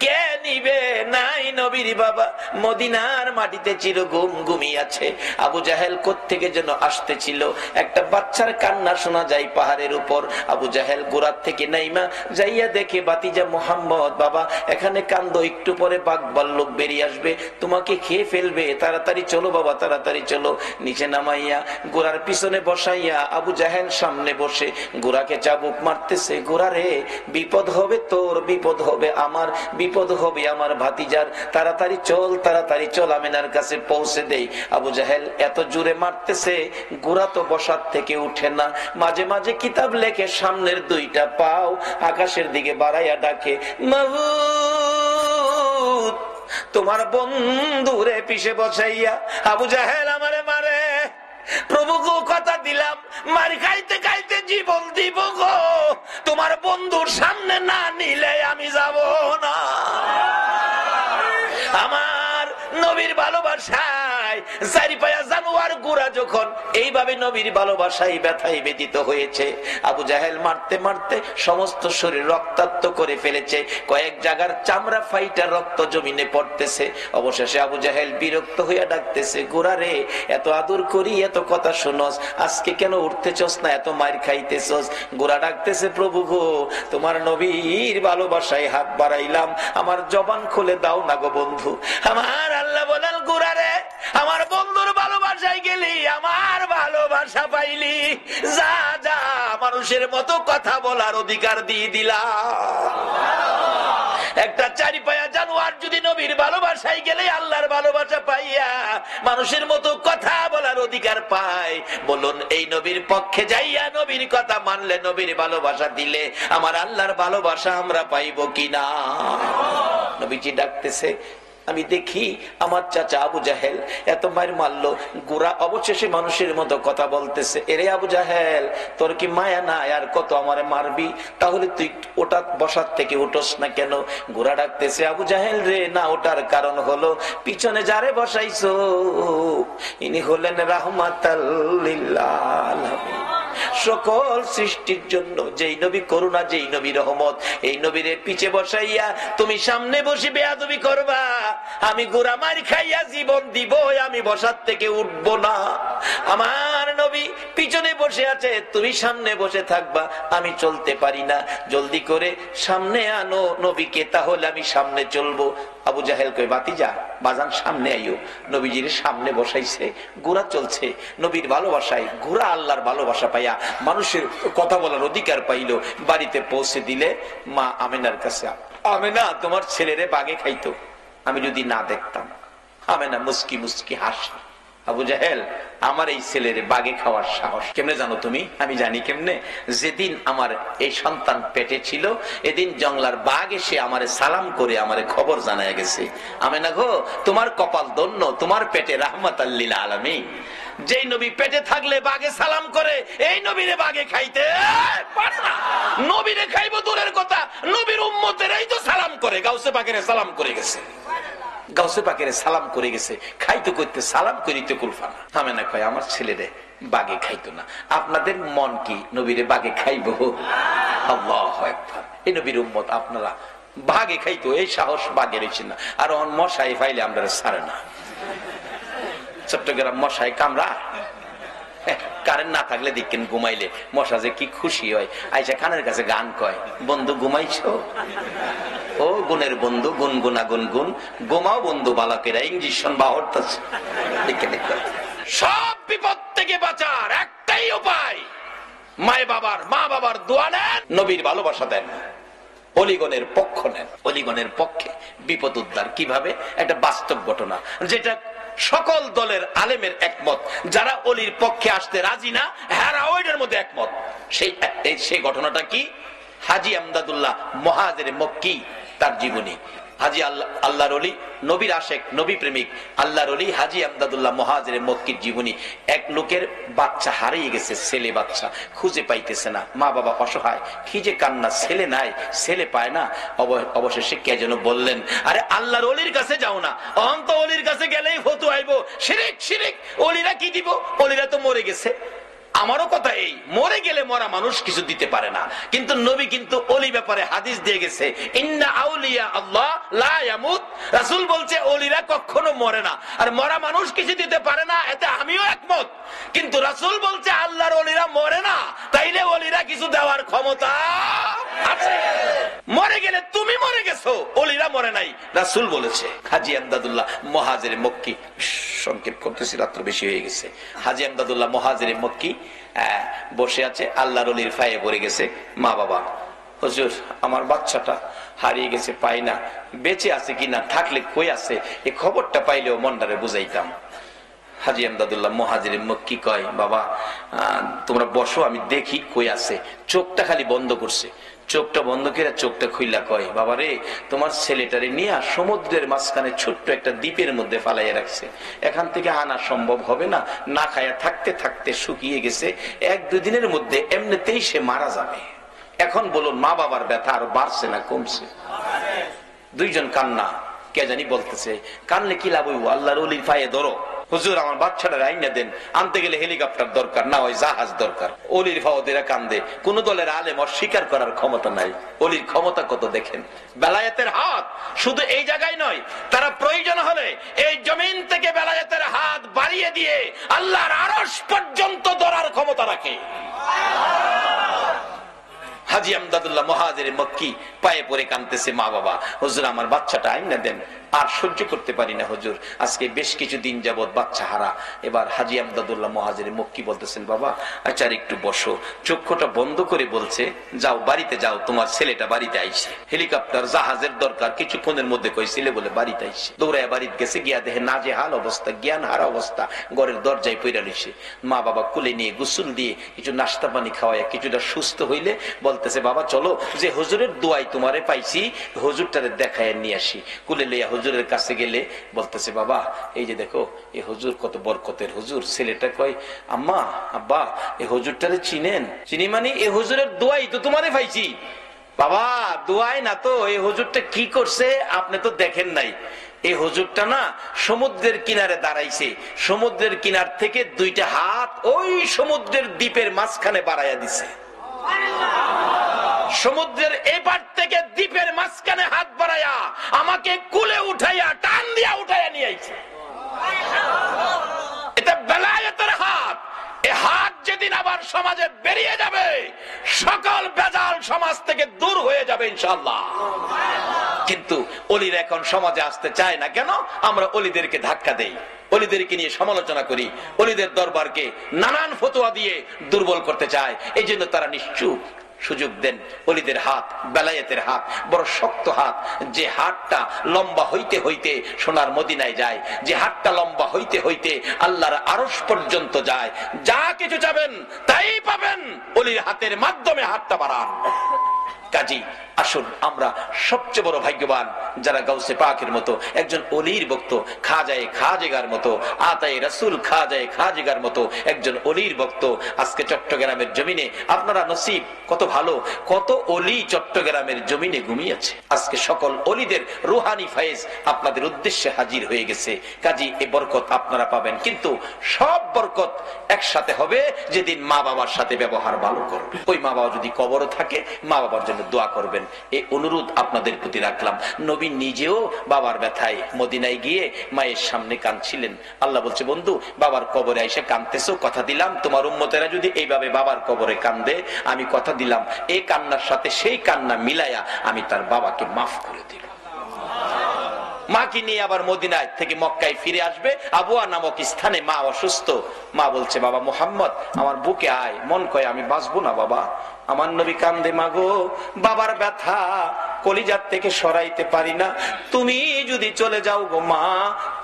কে নিবে? নাই নবীর বাবা মদিনার মাটিতে চিরঘুম ঘুমিয়েছে। আবু জাহেল কোত্থেকে যেন আসতেছিল, একটা বাচ্চার কান্না শোনা যায় পাহাড়ের উপর। আবু জাহেল গোড়ার থেকে নাইমা যাইয়া দেখে বাতিজা মুহাম্মদ, বাবা এখানে কান্দো, একটু পরে বাঘ ভাল্লুক বেরিয়ে আসবে, তোমাকে খেয়ে ফেলবে, তাড়াতাড়ি চলো বাবা, তাড়াতাড়ি চলো। নিচে নামাইয়া গোড়ার পিছনে বসাইয়া আবু জাহেল সামনে বসে গোড়াকে চাবুক মারতেছে, গোড়া রে, বিপদ হবে তোর, বিপদ হবে আমার, বিপদ হবে আমার ভাতিজার, তাড়াতাড়ি চল, তাড়াতাড়ি চল, আমিনার কাছে পৌঁছে দেই। আবু জাহেল এত জোরে মারতেছে, গোড়া তো বসার থেকে উঠে না। মাঝে মাঝে কিতাব লেখে সামনের 2টা পাও আকাশের দিকে বাড়াইয়া ডাকে, মাবুদ, তোমার বন্ধুরে পিছে বসাইয়া আবু জাহেল আমারে মারে। প্রভু গো, কথা দিলাম মার খাইতে খাইতে জীবন দিব গো, তোমার বন্ধুর সামনে না নিলে আমি যাব না। আমার নবীর ভালোবাসায় চারি পায়া জানোয়ার গোড়া যখন এইভাবে নবীর ভালোবাসায় ব্যথায় ব্যতীত হয়েছে, আবু জাহেল মারতে মারতে সমস্ত শরীর রক্তাক্ত করে ফেলেছে, কয়েক জায়গার চামড়া ফাইটা রক্ত জমিনে পড়তেছে। অবশেষে আবু জাহেল বিরক্ত হইয়া ডাকতেছে, গোড়া রে, এত আদর করি, এত কথা শুনস, আজকে কেন উঠতেছস না, এত মার খাইতেছস? গোড়া ডাকতেছে, প্রভু গো, তোমার নবীর ভালোবাসায় হাত বাড়াইলাম, আমার জবান খুলে দাও না গো বন্ধু। আমার আল্লাহ বলেন, গোড়া রে, আমার বন্ধুর ভালোবাসায় গেলি, আমার ভালোবাসা পাইলি, যা যা আমার মানুষের মতো কথা বলার অধিকার দিয়ে দিলাম। একটা চারি পায়া জানোয়ার যদি নবীর ভালোবাসায় গেলে আল্লাহর ভালোবাসা পাইয়া মানুষের মতো কথা বলার অধিকার পায়, বলুন এই নবীর পক্ষে যাইয়া নবীর কথা মানলে, নবীর ভালোবাসা দিলে আমার আল্লাহর ভালোবাসা আমরা পাইব কিনা? নবীজি ডাকতেছে, আমি দেখি আমার চাচা আবু জাহেল এত মায়ের মারলো, গোরা অবশেষে মানুষের মতো কথা বলতেছে। এরে আবু জাহেল, তোর কি মায়া না? আর কত আমারে মারবি? তাহলে তুই ওটা বসার থেকে উঠোস না কেন? গোরা ডাকতেছে, আবু জাহেল রে, না ওটার কারণ হলো পিছনে যারে বসাইছো ইনি হলেন রাহমাতাল লিল আলামিন, সকল সৃষ্টির জন্য। যেই নবী করুণা, যেই নবী রহমত, এই নবীরে পিছে বসাইয়া তুমি সামনে বসে বেয়াদবি করবা, আমি গোরা মার খাইয়া জীবন দিব, আমি বসার থেকে উঠবো না। আমার নবী পিছনে বসে আছে, তুমি সামনে বসে থাকবা, আমি চলতে পারি না, জলদি করে সামনে আনো নবীকে, তাহলে আমি সামনে চলবো। আবু জাহেল কই, বাতিজা বাজান সামনে আইও। নবীজির সামনে বসাইছে, গোরা চলছে নবীর ভালোবাসায়, গোরা আল্লাহর ভালোবাসা পাইয়া মানুষের কথা বলার অধিকার পাইল। বাড়িতে পৌঁছে দিলে মা আমেনার কাছে, আমেনা তোমার ছেলেরে বাগে খাইতো, আমি যদি না দেখতাম। আমেনা মুস্কি মুস্কি হাসি, আবু জাহেল আমার এই ছেলের বাগে খাওয়ার সাহস কেমনে জানো তুমি? আমি জানি কেমনে, যেদিন আমার এই সন্তান পেটে ছিল এদিন জংলার বাঘ এসে আমারে সালাম করে আমারে খবর জানায় গেছে। আমেনা গো, তোমার কপাল ধন্য, তোমার পেটে রাহমাতাল লিল আলামিন। যেই নবী পেটে থাকলে বাঘে সালাম করে, এই নবীরে বাঘে খাইতে পারে না। নবীরে খাইবো দূরের কথা, নবীর উম্মতের এই তো সালাম করে, গাউসে পাকের সালাম করে গেছে, গাউসে পাকের সালাম করে গেছে, খাইতে করতে সালাম করিতে কুলফানা। আমেনা কয়, আমার ছেলেরে বাগে খাইতো না। আপনাদের মন কি নবীরে বাগে খাইবো? আল্লাহু আকবার। এই নবীর উম্মত আপনারা বাগে খাইতো, এই সাহস বাগে রয়েছে না। আর মশাই ফাইলে আমরা ছাড়ে না। চট্টগ্রাম মশাই কামড়া, কারেন্ট না থাকলে দেখেন ঘুমাইলে মশা যে কি খুশি হয়, আইসা কানের কাছে গান কয়, বন্ধু ঘুমাইছো? ও গুণের বন্ধু, গুনগুনা গুনগুন, গোমাও বন্ধু বালকেরা ইঞ্জেকশন বা হরতাছে। সব বিপদ থেকে বাঁচার একটাই উপায়, মা বাবার দোয়া নেন, নবীর ভালোবাসা দেন, অলিগণের পক্ষ নেন। অলিগণের পক্ষে বিপদ উদ্ধার কিভাবে? একটা বাস্তব ঘটনা, যেটা সকল দলের আলেমের একমত, যারা অলির পক্ষে আসতে রাজি না হ্যাঁ ওইটার মধ্যে একমত। সেই ঘটনাটা কি? হাজী আমদাদুল্লাহ মুহাজির মক্কি, তার জীবনী। হাজী আল্লাহর ওলি, নবীর আশেক, নবী প্রেমিক আল্লাহর ওলি হাজী আমদাদুল্লাহ মুহাজির মক্কির জীবনী। এক লোকের বাচ্চা হারিয়ে গেছে, ছেলে বাচ্চা খুঁজে পাইতেছে না, মা বাবা অসহায়, খিজে কান্না, ছেলে নাই, ছেলে পায় না। অবশেষে কে যেন বললেন, আরে আল্লাহর ওলির কাছে যাও না, অন্ত ওলির কাছে গেলেই ফতু আইবো, শিরিক শিরিক, ওলিরা কি দিব, ওলিরা তো মরে গেছে। আমারও কথা এই, মরে গেলে মরা মানুষ কিছু দিতে পারে না, কিন্তু নবী কিন্তু ওলি ব্যাপারে হাদিস দিয়ে গেছে, ইন্না আউলিয়া আল্লাহ লা ইয়ামুত। রাসূল বলছে ওলিরা কখনো মরে না, আর মরা মানুষ কিছু দিতে পারে না, এতে আমিও একমত। কিন্তু রাসূল বলছে আল্লাহর ওলিরা মরে না, তাইলে ওলিরা কিছু দেওয়ার ক্ষমতা আছে। মরে গেলে তুমি মরে গেছো, ওলিরা মরে নাই, রাসূল বলেছে। হাজী আমদাদুল্লাহ মুহাজির মক্কি, সংক্ষেপ করতেছি রাত্র বেশি হয়ে গেছে। হাজী আমদাদুল্লাহ মুহাজির মক্কি বসে আছে, আল্লাহর ওলির পায়ে পড়ে গেছে। মা বাবা, হুজুর আমার বাচ্চাটা হারিয়ে গেছে, পাই না, বেঁচে আছে কিনা, থাকলে কই আছে, এই খবরটা পাইলেও মনটারে বুঝাইতাম। হাজী আমদাদুল্লাহ মুহাজির মক্কি কয়, বাবা তোমরা বসো, আমি দেখি কই আছে। চোখটা খালি বন্ধ করছে, চোখটা বন্ধ করে চোখটা খুইলা কয়, বাবা রে, তোমার ছেলেটারে নিয়ে সমুদ্রের মাঝখানে ছোট্ট একটা দ্বীপের মধ্যে ফালাইয়া রাখছে, এখান থেকে আনা সম্ভব হবে না, না খায়া থাকতে থাকতে শুকিয়ে গেছে, 1-2 দিনের মধ্যে এমনিতেই সে মারা যাবে। এখন বলুন মা বাবার ব্যথা আরো বাড়ছে না কমছে? দুইজন কান্না, কে জানি বলতেছে, কানলে কি লাভ হইব, আল্লাহর ওলির পায়ে ধরো। হুজুর আমার বাচ্চাটা আইনা দেন, আনতে গেলে হেলিকপ্টার দরকার, না হয় জাহাজ দরকার। অলির ফাওয়াদেরা কান্দে, কোন দলের আলেম অস্বীকার করার ক্ষমতা নাই। অলির ক্ষমতা কত দেখেন, বেলায়েতের হাত শুধু এই জায়গায় নয়, তারা প্রয়োজন হলে এই জমিন থেকে বেলায়েতের হাত বাড়িয়ে দিয়ে আল্লাহর আরশ পর্যন্ত ধরার ক্ষমতা রাখে। হাজী আমদাদুল্লাহ মুহাজির মক্কি পায়ে পড়ে কাঁদতেছে, মা বাবা হুজুর আমার বাচ্চাটা আইনা দেন। আর সহ্য করতে পারি না হুজুর, আজকে বেশ কিছু দিন যাবৎ বাচ্চা হারা। এবার হাজী আমদাদুল্লাহ মুহাজির মক্কি বলতেছেন, বাবা আচ্ছা একটু বসো। চক্ষুটা বন্ধ করে বলছে, যাও বাড়িতে যাও, তোমার ছেলেটা বাড়িতে আইছে, হেলিকপ্টার জাহাজের দরকার, কিছুক্ষণের মধ্যে কই ছেলে বলে বাড়িতে আইছে। দৌড়ায় বাড়িতে গেছে, গিয়া দেখে নাজেহাল অবস্থা, জ্ঞান হারা অবস্থা, ঘরের দরজায় পইরা রইছে। মা বাবা কুলে নিয়ে গোসল দিয়ে কিছু নাস্তা পানি খাওয়ায় কিছুটা সুস্থ হইলে বলতেছে, বাবা চলো যে হুজুরের দোয়াই তোমারে পাইছি, হুজুরটারে দেখায় নিয়ে আসি। কুলে লইয়া হুজুরের কাছে গেলে বলতেছে, বাবা এই যে দেখো এই হুজুর কত বরকতের হুজুর। ছেলেটা কয়, আম্মা আব্বা এই হুজুরটারে চিনেন? চিনি মানে এই হুজুরের দোয়াই তো তোমারে পাইছি। বাবা দোয়াই না তো, এই হুজুরটা কি করছে আপনি তো দেখেন নাই। এই হুজুরটা না সমুদ্রের কিনারে দাঁড়াইছে, সমুদ্রের কিনার থেকে দুইটা হাত ওই সমুদ্রের দ্বীপের মাঝখানে বাড়াইয়া দিছে। সমুদ্রের এপার থেকে দ্বীপের মাঝখানে হাত বাড়াইয়া আমাকে কুলে উঠাইয়া টান দিয়া উঠাইয়া নিয়ে আইছে। এটা বেলায়েতের হাত। এই হাত যেদিন আবার সমাজে বেরিয়ে যাবে, সকল বেজাল সমাজ থেকে দূর হয়ে যাবে ইনশাআল্লাহ। কিন্তু অলিরা এখন সমাজে আসতে চায় না কেন? আমরা অলিদেরকে ধাক্কা দেই, অলিদেরকে নিয়ে সমালোচনা করি, অলিদের দরবারকে নানান ফতোয়া দিয়ে দুর্বল করতে চায়। এই জন্য তারা নিশ্চুপ সুযোগ দেন। অলিদের হাত বেলায়েতের হাত বড় শক্ত হাত, যে হাতটা লম্বা হইতে হইতে সোনার মদিনায় যায়, যে হাতটা লম্বা হইতে হইতে আল্লাহর আরশ পর্যন্ত যায়। যা কিছু চাবেন তাই পাবেন, অলির হাতের মাধ্যমে হাতটা বাড়ান। কাজী আসুন আমরা সবচেয়ে বড় ভাগ্যবান যারা গাউসে পাকের মতো একজন অলির ভক্ত, খাজায়ে খাজেগার মতো, আতায়ে রাসূল খাজায়ে খাজেগার মতো একজন অলির ভক্ত। আজকে চট্টগ্রামের জমিনে আপনারা নসিব, কত ভালো, কত অলি চট্টগ্রামের জমিনে ঘুমিয়েছে। আজকে সকল অলিদের রুহানি ফায়েজ আপনাদের উদ্দেশ্যে হাজির হয়ে গেছে। কাজী এই বরকত আপনারা পাবেন, কিন্তু সব বরকত একসাথে হবে যেদিন মা বাবার সাথে ব্যবহার ভালো করবে। ওই মা বাবা যদি কবরও থাকে, মা বাবার জন্য দোয়া করবেন, এই অনুরোধ আপনাদের প্রতি রাখলাম। নবী নিজেও বাবার ব্যথায় মদিনায় গিয়ে মায়ের সামনে কাঁদছিলেন। আল্লাহ বলছে, বন্ধু বাবার কবরে এসে কাঁদতেছো, কথা দিলাম তোমার উম্মতেরা যদি এইভাবে বাবার কবরে কান্দে, আমি কথা দিলাম এই কান্নার সাথে সেই কান্না মিলায়া আমি তার বাবাকে মাফ করে দিব। মাকে নিয়ে আবার মদিনায় থেকে মক্কায় ফিরে আসবে, আবুয়া নামক স্থানে মা অসুস্থ। মা বলছে, বাবা মুহাম্মদ আমার বুকে আয়। মন কয় আমি বাঁচবো না বাবা। আমার নবী কান্দে, মাগো বাবার ব্যথা কলিজার থেকে সরাইতে পারি না, তুমি যদি চলে যাও গো মা,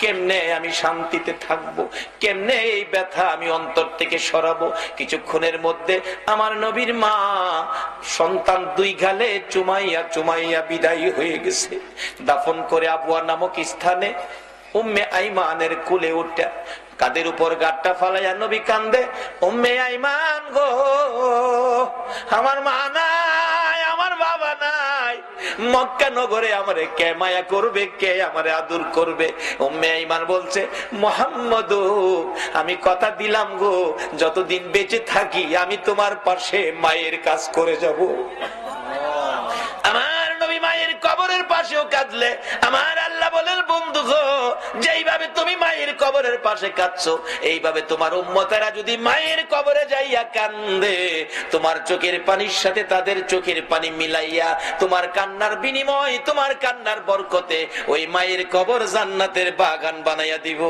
কেমনে আমি শান্তিতে থাকবো, কেমনে এই ব্যথা আমি অন্তর থেকে সরাবো। কিছুক্ষণের মধ্যে আমার নবীর মা সন্তান দুই গালে চুমাইয়া চুমাইয়া বিদায়ী হয়ে গেছে। দাফন করে আবুয়া নামক স্থানে উম্মে আইমানের কুলে উঠা কাদের উপর গাট্টা ফালাইয়া নবী কান্দে, উম্মে আইমান গো আমার মা নাই, আমার বাবা নাই, মক্কা নগরে আমারে কে মায়া করবে, কে আমারে আদর করবে। উম্মে আইমান বলছে, মুহাম্মদ আমি কথা দিলাম গো, যতদিন বেঁচে থাকি আমি তোমার পাশে মায়ের কাজ করে যাব। আমার নবী মায়ের কবরের পাশেও কাঁদলে আমার আল্লাহ বলেন, বন্ধু গো যেইভাবে তুমি মায়ের কবরের পাশে কাঁদছো, এইভাবে তোমার উম্মতেরা যদি মায়ের কবরে যাইয়া কান্দে, তোমার চোখের পানির সাথে তাদের চোখের পানি মিলাইয়া তোমার কান্নার বিনিময়, তোমার কান্নার বরকতে ওই মায়ের কবর জান্নাতের বাগান বানাইয়া দিব।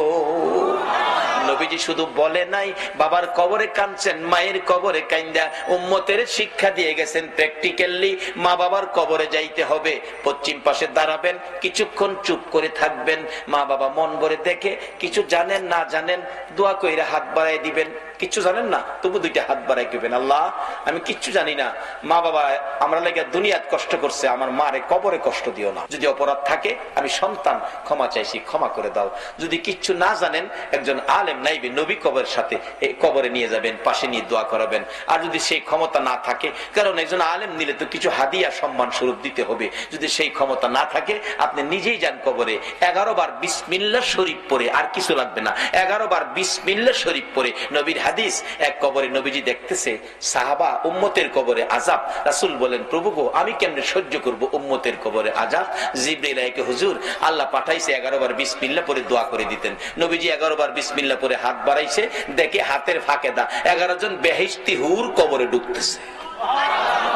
নবীজি শুধু বলে নাই বাবার কবরে কাঁদছেন, মায়ের কবরে কান্দা উম্মতের শিক্ষা দিয়ে গেছেন প্র্যাকটিক্যালি। মা বাবার কবরে যাইতে হবে, পশ্চিম পাশে দাঁড়াবেন, কিছুক্ষণ চুপ করে থাকবেন, মা বাবা মন ভরে দেখে, কিছু জানেন না জানেন দোয়া কইরা হাত বাড়াই দিবেন, কিচ্ছু জানেন না তবু দুইটা হাত বাড়াই দিবেন, আল্লাহ আমি কিচ্ছু জানি না, মা বাবা আমরা লাগে দুনিয়াত কষ্ট করছে, আমার মারে কবরে কষ্ট দিও না, যদি অপরাধ থাকে আমি সন্তান ক্ষমা চাইছি, ক্ষমা করে দাও। যদি কিচ্ছু না জানেন একজন আলেম নাইবে নবী কবরের সাথে এই কবরে নিয়ে যাবেন, পাশে নিয়ে দোয়া করাবেন। আর যদি সেই ক্ষমতা না থাকে, কারণ একজন আলেম নিলে তো কিছু হাদিয়া সম্মান স্বরূপ দিতে হবে, যদি সেই ক্ষমতা না থাকে আপনি নিজেই যান কবরে, 11 বার বিসমিল্লাহ শরীফ পড়ে, আর কিছু লাগবে না, 11 বার বিসমিল্লাহ শরীফ পড়ে। নবীর হাদিস, এক কবরে নবীজি দেখতেছে সাহাবা উম্মতের কবরে আযাব, রাসূল বলেন, প্রভু গো আমি কেমনে সহ্য করব উম্মতের কবরে আযাব। জিবরাইল আইকে, হুজুর আল্লাহ পাঠাইছে 11 বার বিসমিল্লাহ পড়ে দোয়া করে দিতেন। নবীজি 11 বার বিসমিল্লাহ পড়ে হাত বাড়াইছে, দেখে হাতের ফাঁকে 11 জন বেহেশতি হুর কবরে ঢুকতেছে।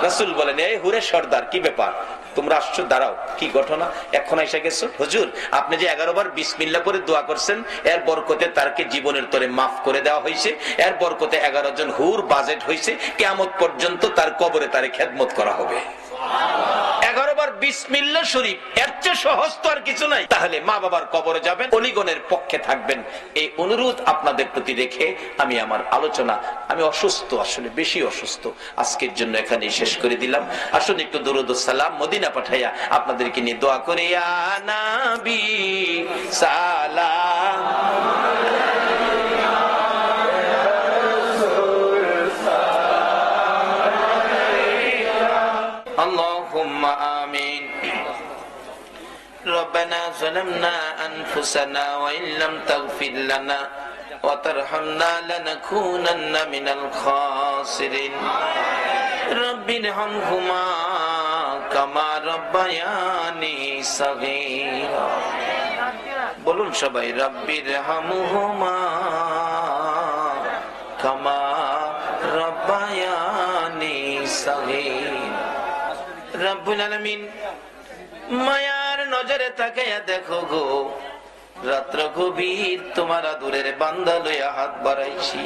রাসূল বলেন, এই হুরে সর্দার, কি ব্যাপার, তোমরা আসছো, দাঁড়াও, কি ঘটনা, এখন এসে গেছো? হুজুর, আপনি যে 11 বার বিসমিল্লাহ করে দোয়া করছেন, এর বরকতে তারকে জীবনের তরে মাফ করে দেওয়া হয়েছে, এর বরকতে 11 জন হুর বাজেট হয়েছে, কিয়ামত পর্যন্ত তার কবরে তারে খেদমত করা হবে। 11 বার বিসমিল্লাহ শরীফ, এর চেয়ে সহজ তো আর কিছু নাই। তাহলে মা বাবার কবরে যাবেন, অলিগণের পক্ষে থাকবেন, এই অনুরোধ আপনাদের প্রতি রেখে আমি আমার আলোচনা, আমি অসুস্থ, আসলে বেশি অসুস্থ, আজকের জন্য এখানেই শেষ করে দিলাম। আসুন একটু দুরূদ ও সালাম মদিনা পাঠাইয়া আপনাদেরকে নিয়ে দোয়া করে, ইয়া নবী সালাম। اللهم آمين. ربنا ظلمنا أنفسنا وإن لم تغفر لنا وترحمنا لنكونن من الخاسرين. رب ارحمهما كما ربياني صغيرا. বলুন সবাই, রব্বি রহমহুমা কামা রব্বায়ানি সগীরা। রব্বুল আলামিন মায়ার নজরে তাকায়া দেখো গো, রাত্র গভীর, তোমার আদরের বান্দা লইয়া হাত বাড়াইছি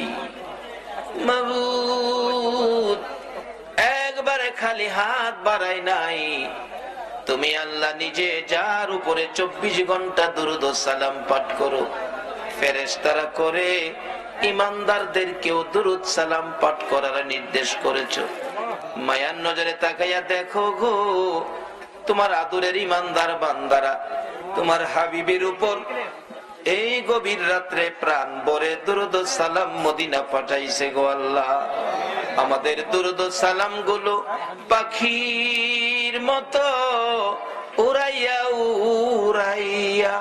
মাবুদ, একবারে খালি হাত বাড়াই নাই। তুমি আল্লাহ নিজে যার উপরে 24 ঘন্টা দুরূদ ও সালাম পাঠ করো, ফেরেশতারা করে ইমানদারদেরকেও দুরূদ সালাম পাঠ করার নির্দেশ করেছো। মায়ার নজরে তাকাইয়া দেখো গো, তোমার আদরের ইমানদার বান্দারা তোমার হাবিবের উপর এই গভীর রাত্রে প্রাণ ভরে দুরূদ ও সালাম মদিনা পাঠাইছে গো আল্লাহ। আমাদের দুরূদ ও সালাম গুলো পাখির মতো উড়াইয়া উড়াইয়া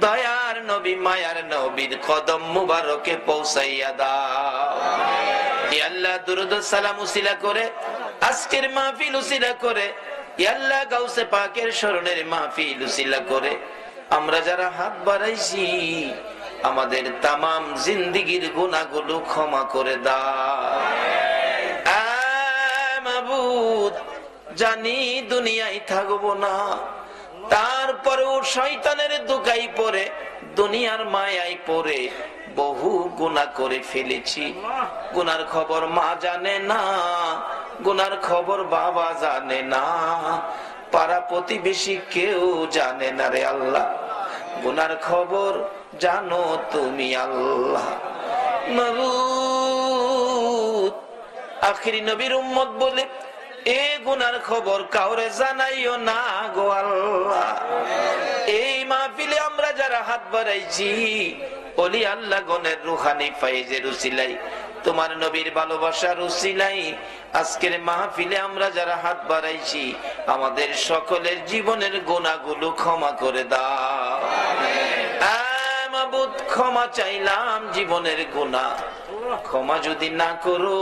দয়ার নবী মায়ার নবীর কদম মুবারকে পৌঁছাইয়া দাও। ই আল্লাহ, দুরূদ ও সালাম উসিলা করে আজকের মাহফিল উসিলা করে, ই আল্লাহ গাউসে পাকের শরণের মাহফিল উসিলা করে আমরা যারা হাত বাড়াইছি, আমাদের তামাম জিন্দেগীর গুনাহগুলো ক্ষমা করে দাও। মাবুদ, জানি দুনিয়ায় থাকবো না, তারপরেও শয়তানের দোকাই পড়ে, দুনিয়ার মায়ায় পড়ে বহু গুনাহ করে ফেলেছি। গুনার খবর মা জানে না, গুনার খবর বাবা জানে না, পাড়া প্রতিবেশী কেউ জানে না রে আল্লাহ। গুনার খবর জানো তুমি আল্লাহ। মাবুদ, আখিরি নবীর উম্মত বলে এ গুনার খবর কাউরে জানাইও না গো আল্লাহ। এই মাহফিলে আমরা যারা হাত বাড়াইছি, ওলি আল্লাহ গণের রুহানি ফাইজের উসিলাই, তোমার নবীর ভালোবাসার উসিলাই, আজকের মাহফিলে আমরা যারা হাত বাড়াইছি, আমাদের সকলের জীবনের গুনাহগুলো ক্ষমা করে দাও। মাবুদ, ক্ষমা চাইলাম জীবনের গুনাহ, ক্ষমা যদি না করো,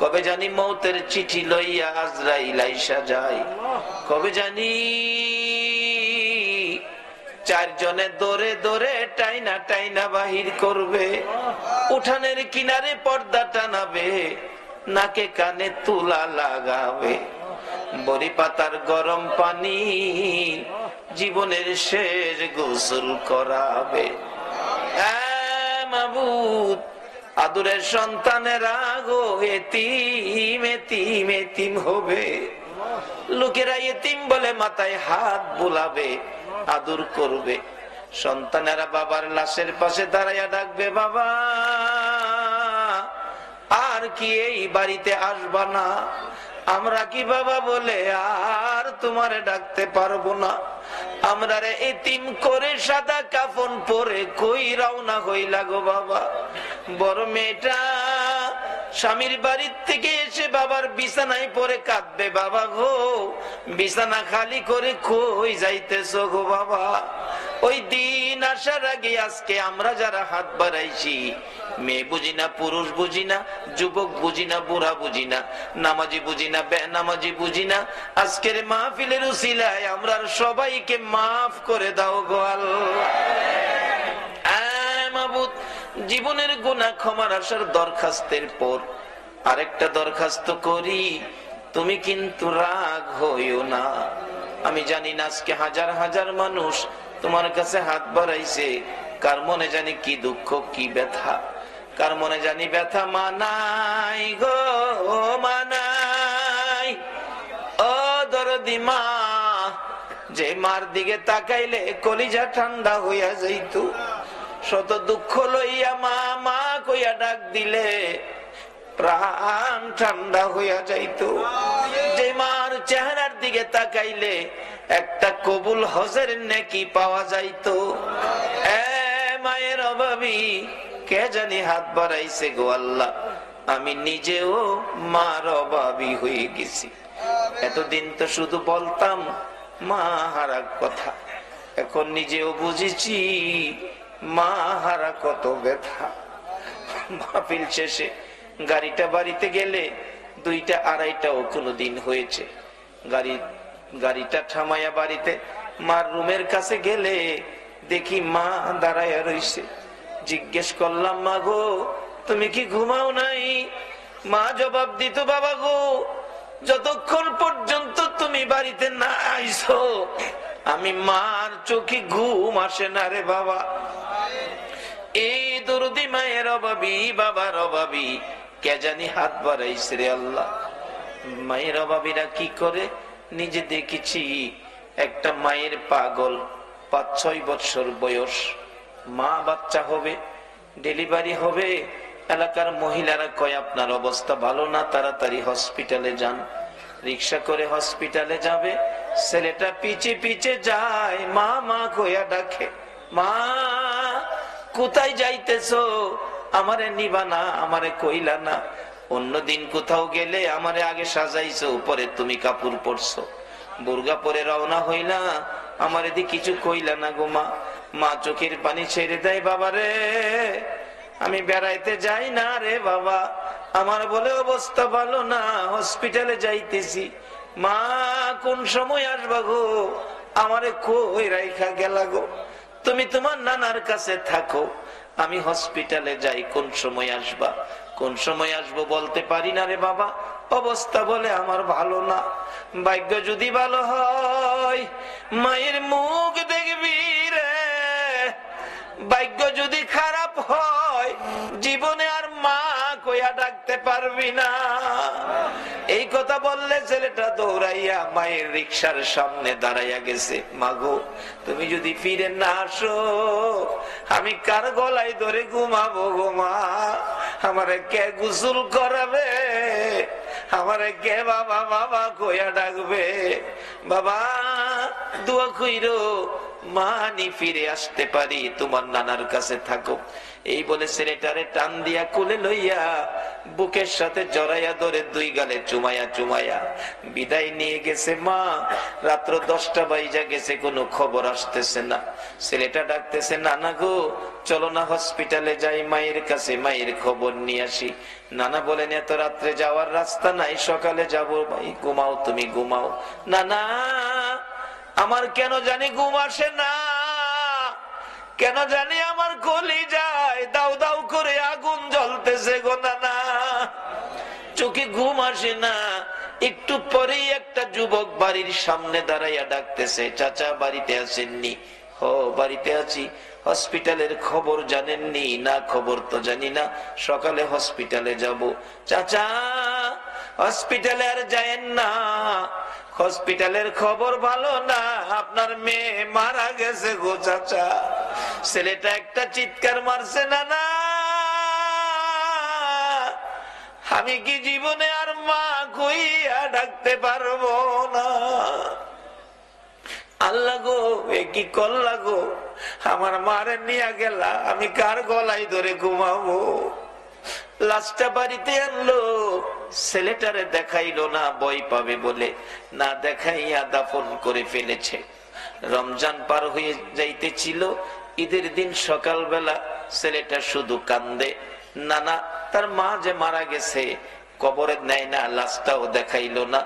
কবে জানি মৌতের চিঠি লইয়া আজরাইল আইসা যায়, কবে জানি চারজনে দৌড়ে দৌড়ে টাইনা টাইনা বাহির করবে, উঠানের কিনারে পর্দা টানাবে, নাকে কানে তুলা লাগাবে, বড়ি পাতার গরম পানি জীবনের শেষ গোসল করাবে। মাবুদ, আদরের সন্তানেরা গো এতিম এতিম এতিম হবে, লোকেরা এতিম বলে মাথায় হাত বুলাবে, আদর করবে। সন্তানেরা বাবার লাশের পাশে দাঁড়াইয়া ডাকবে, বাবা আর কি এই বাড়িতে আসবা না? আমরা কি বাবা বলে আর তোমারে ডাকতে পারবো না? আমরা রে এতিম করে সাদা কাফন পরে কই রওনা হইলা গো বাবা। বড় মেয়েটা স্বামীর বাড়ির থেকে এসে বাবার বিছানায় পরে কাঁদবে, বাবা গো বিছানা খালি করে কই যাইতেছো গো বাবা? ওই দিন আসার আগে আজকে আমরা যারা হাত বাড়াইছি, মেয়ে বুঝি না, পুরুষ বুঝি না, যুবক বুঝি না, বুড়া বুঝি না, নামাজি বুঝি না, বেনামাজি বুঝি না, আজকের মাহফিলের উসিলায় আমরা সবাইকে মাফ করে দাও গো আল্লাহ। মাবুদ, জীবনের গুনাহ ক্ষমার আসার দরখাস্তের পর আরেকটা দরখাস্ত করি, তুমি কিন্তু রাগ হইও না। আমি জানি না আজকে হাজার হাজার মানুষ তোমার কাছে হাত বাড়াইছে, কার মনে জানি কি দুঃখ কি ব্যথা, কার মনে জানি ব্যথা মানাই গো মানাই। ও দরদি মা, যে মার দিকে তাকাইলে কলিজা ঠান্ডা হইয়া যাইত, শত দুঃখ লইয়া মা মা কইয়া ডাক দিলে প্রাণ ঠান্ডা হইয়া যাইত। যে মার চেহারার দিকে তাকাইলে একটা কবুল হজের নেকি পাওয়া যাইত। এ মায়ের অভাবী কে জানি হাত বাড়াইছে গো আল্লাহ, আমি নিজেও মার অভাবী হয়ে গেছি। এতদিন তো শুধু বলতাম মা হারা কথা, এখন নিজেও বুঝেছি মা হারা কত ব্যথা। মাহফিল শেষে গাড়িটা বাড়িতে গেলে 2টা 2:30টাও কোনদিন হয়েছে, গাড়িটা থামাইয়া বাড়িতে মার রুমের কাছে গেলে দেখি মা দাঁড়াইয়া রইছে। জিজ্ঞেস করলাম, মা গো তুমি কি ঘুমাও নাই? মা জবাব দিত, বাবা গো যতক্ষণ পর্যন্ত তুমি বাড়িতে না আইছো আমি মার চোখে ঘুম আসে না রে বাবা। এই দরদি মায়ের অভাবী বাবার অভাবী কে জানি হাত বাড়াইছে রে আল্লাহ। মায়ের অভাবীরা কি করে নিজে দেখেছি। একটা মায়ের পাগল 5-6 বছর বয়স, মা বাচ্চা হবে, ডেলিভারি হবে, এলাকার মহিলারা কয় আপনার অবস্থা ভালো না, তাড়াতাড়ি হসপিটালে যান। রিক্সা করে হসপিটালে যাবে, ছেলেটা পিছে পিছে যায়, মা মা কইয়া ডাকে, মা কোথায় যাইতেছো? আমারে নিবা না, আমারে কইলা না। অন্যদিন কোথাও গেলে আমারে আগে সাজাইছো, উপরে তুমি কাপড় পরছো, বুরগা পরে রওনা হইলা, আমারে দি কিছু কইলা না গো মা। মা চোখের পানি ছেড়ে দেয়, বাবা রে আমি বেড়াইতে যাই না রে বাবা, আমার বলে অবস্থা ভালো না, হসপিটালে যাইতেছি। মা কোন সময় আসবা গো? আমারে কই রাইখা গেলা গো? তুমি তোমার নানার কাছে থাকো, আমি হসপিটালে যাই, কোন সময় আসবা? কোন সময় আসবো বলতে পারি না রে বাবা, অবস্থা বলে আমার ভালো না। ভাগ্য যদি ভালো হয় মায়ের মুখ দেখবি রে, ভাগ্য যদি খারাপ হয় জীবনে আর মা কইয়া ডাকতে পারবি না। এই কথা বললে ছেলেটা দৌড়াইয়া মায়ের রিক্সার সামনে দাঁড়াইয়া গেছে। মাগো তুমি যদি ফিরে না আসো আমি কার গলায় ধরে ঘুমাবো গো মা? আমারে কে গোসল করাবে? আমারে কে বাবা বাবা কইয়া ডাকবে? বাবা দোয়া কইরো মানি ফিরে আসতে পারি, তোমার নানার কাছে থাকো। এই বলে ছেলেটারে টান দিয়া কোলে লইয়া বুকের সাথে জড়াইয়া ধরে 2 গালে চুমাইয়া চুমাইয়া বিদায় নিয়ে গেছে মা। রাত্র 10টা বাজে গেছে, কোনো খবর আসতেছে না। ছেলেটা ডাকতেছে, নানা গো চলো না হসপিটালে যাই, মায়ের কাছে মায়ের খবর নিয়ে আসি। নানা বলেন এত রাত্রে যাওয়ার রাস্তা নাই, সকালে যাবো। ভাই ঘুমাও, তুমি ঘুমাও। নানা আমার কেন জানি ঘুম আসে না, কেন জানি আমার কলি যায় দাউ দাউ করে আগুন জ্বলতেছে গো নানা, চোখে ঘুম আসে না। একটু পরেই একটা যুবক বাড়ির সামনে দাঁড়াইয়া ডাকতেছে, চাচা বাড়িতে আছেননি? ও বাড়িতে আছি। হসপিটালের খবর জানেননি? না খবর তো জানি না, সকালে হসপিটালে যাব। চাচা হসপিটালে আর যায়েন না, হসপিটালের খবর ভালো না, আপনার মেয়ে মারা গেছে গো চাচা। ছেলেটা একটা চিৎকার মারছে, না না আমি কি জীবনে আর মা কইয়া ডাকতে পারবো না? আল্লাহ গো এ কি করলা গো? আমার মারে নিয়ে গেলা, আমি কার গলায় ধরে ঘুমাবো? লাশটা বাড়িতে আনলো, ছেলেটারে দেখাইলো না, ভয় পাবে বলে না দেখাইয়া দাফন করে ফেলেছে। রমজান পার হয়ে যাইতেছিল, ঈদের দিন সকালবেলা ছেলেটা শুধু কান্দে, নানা তার মা যে মারা গেছে কবরে নেয় না, লাশটাও দেখাইলো না।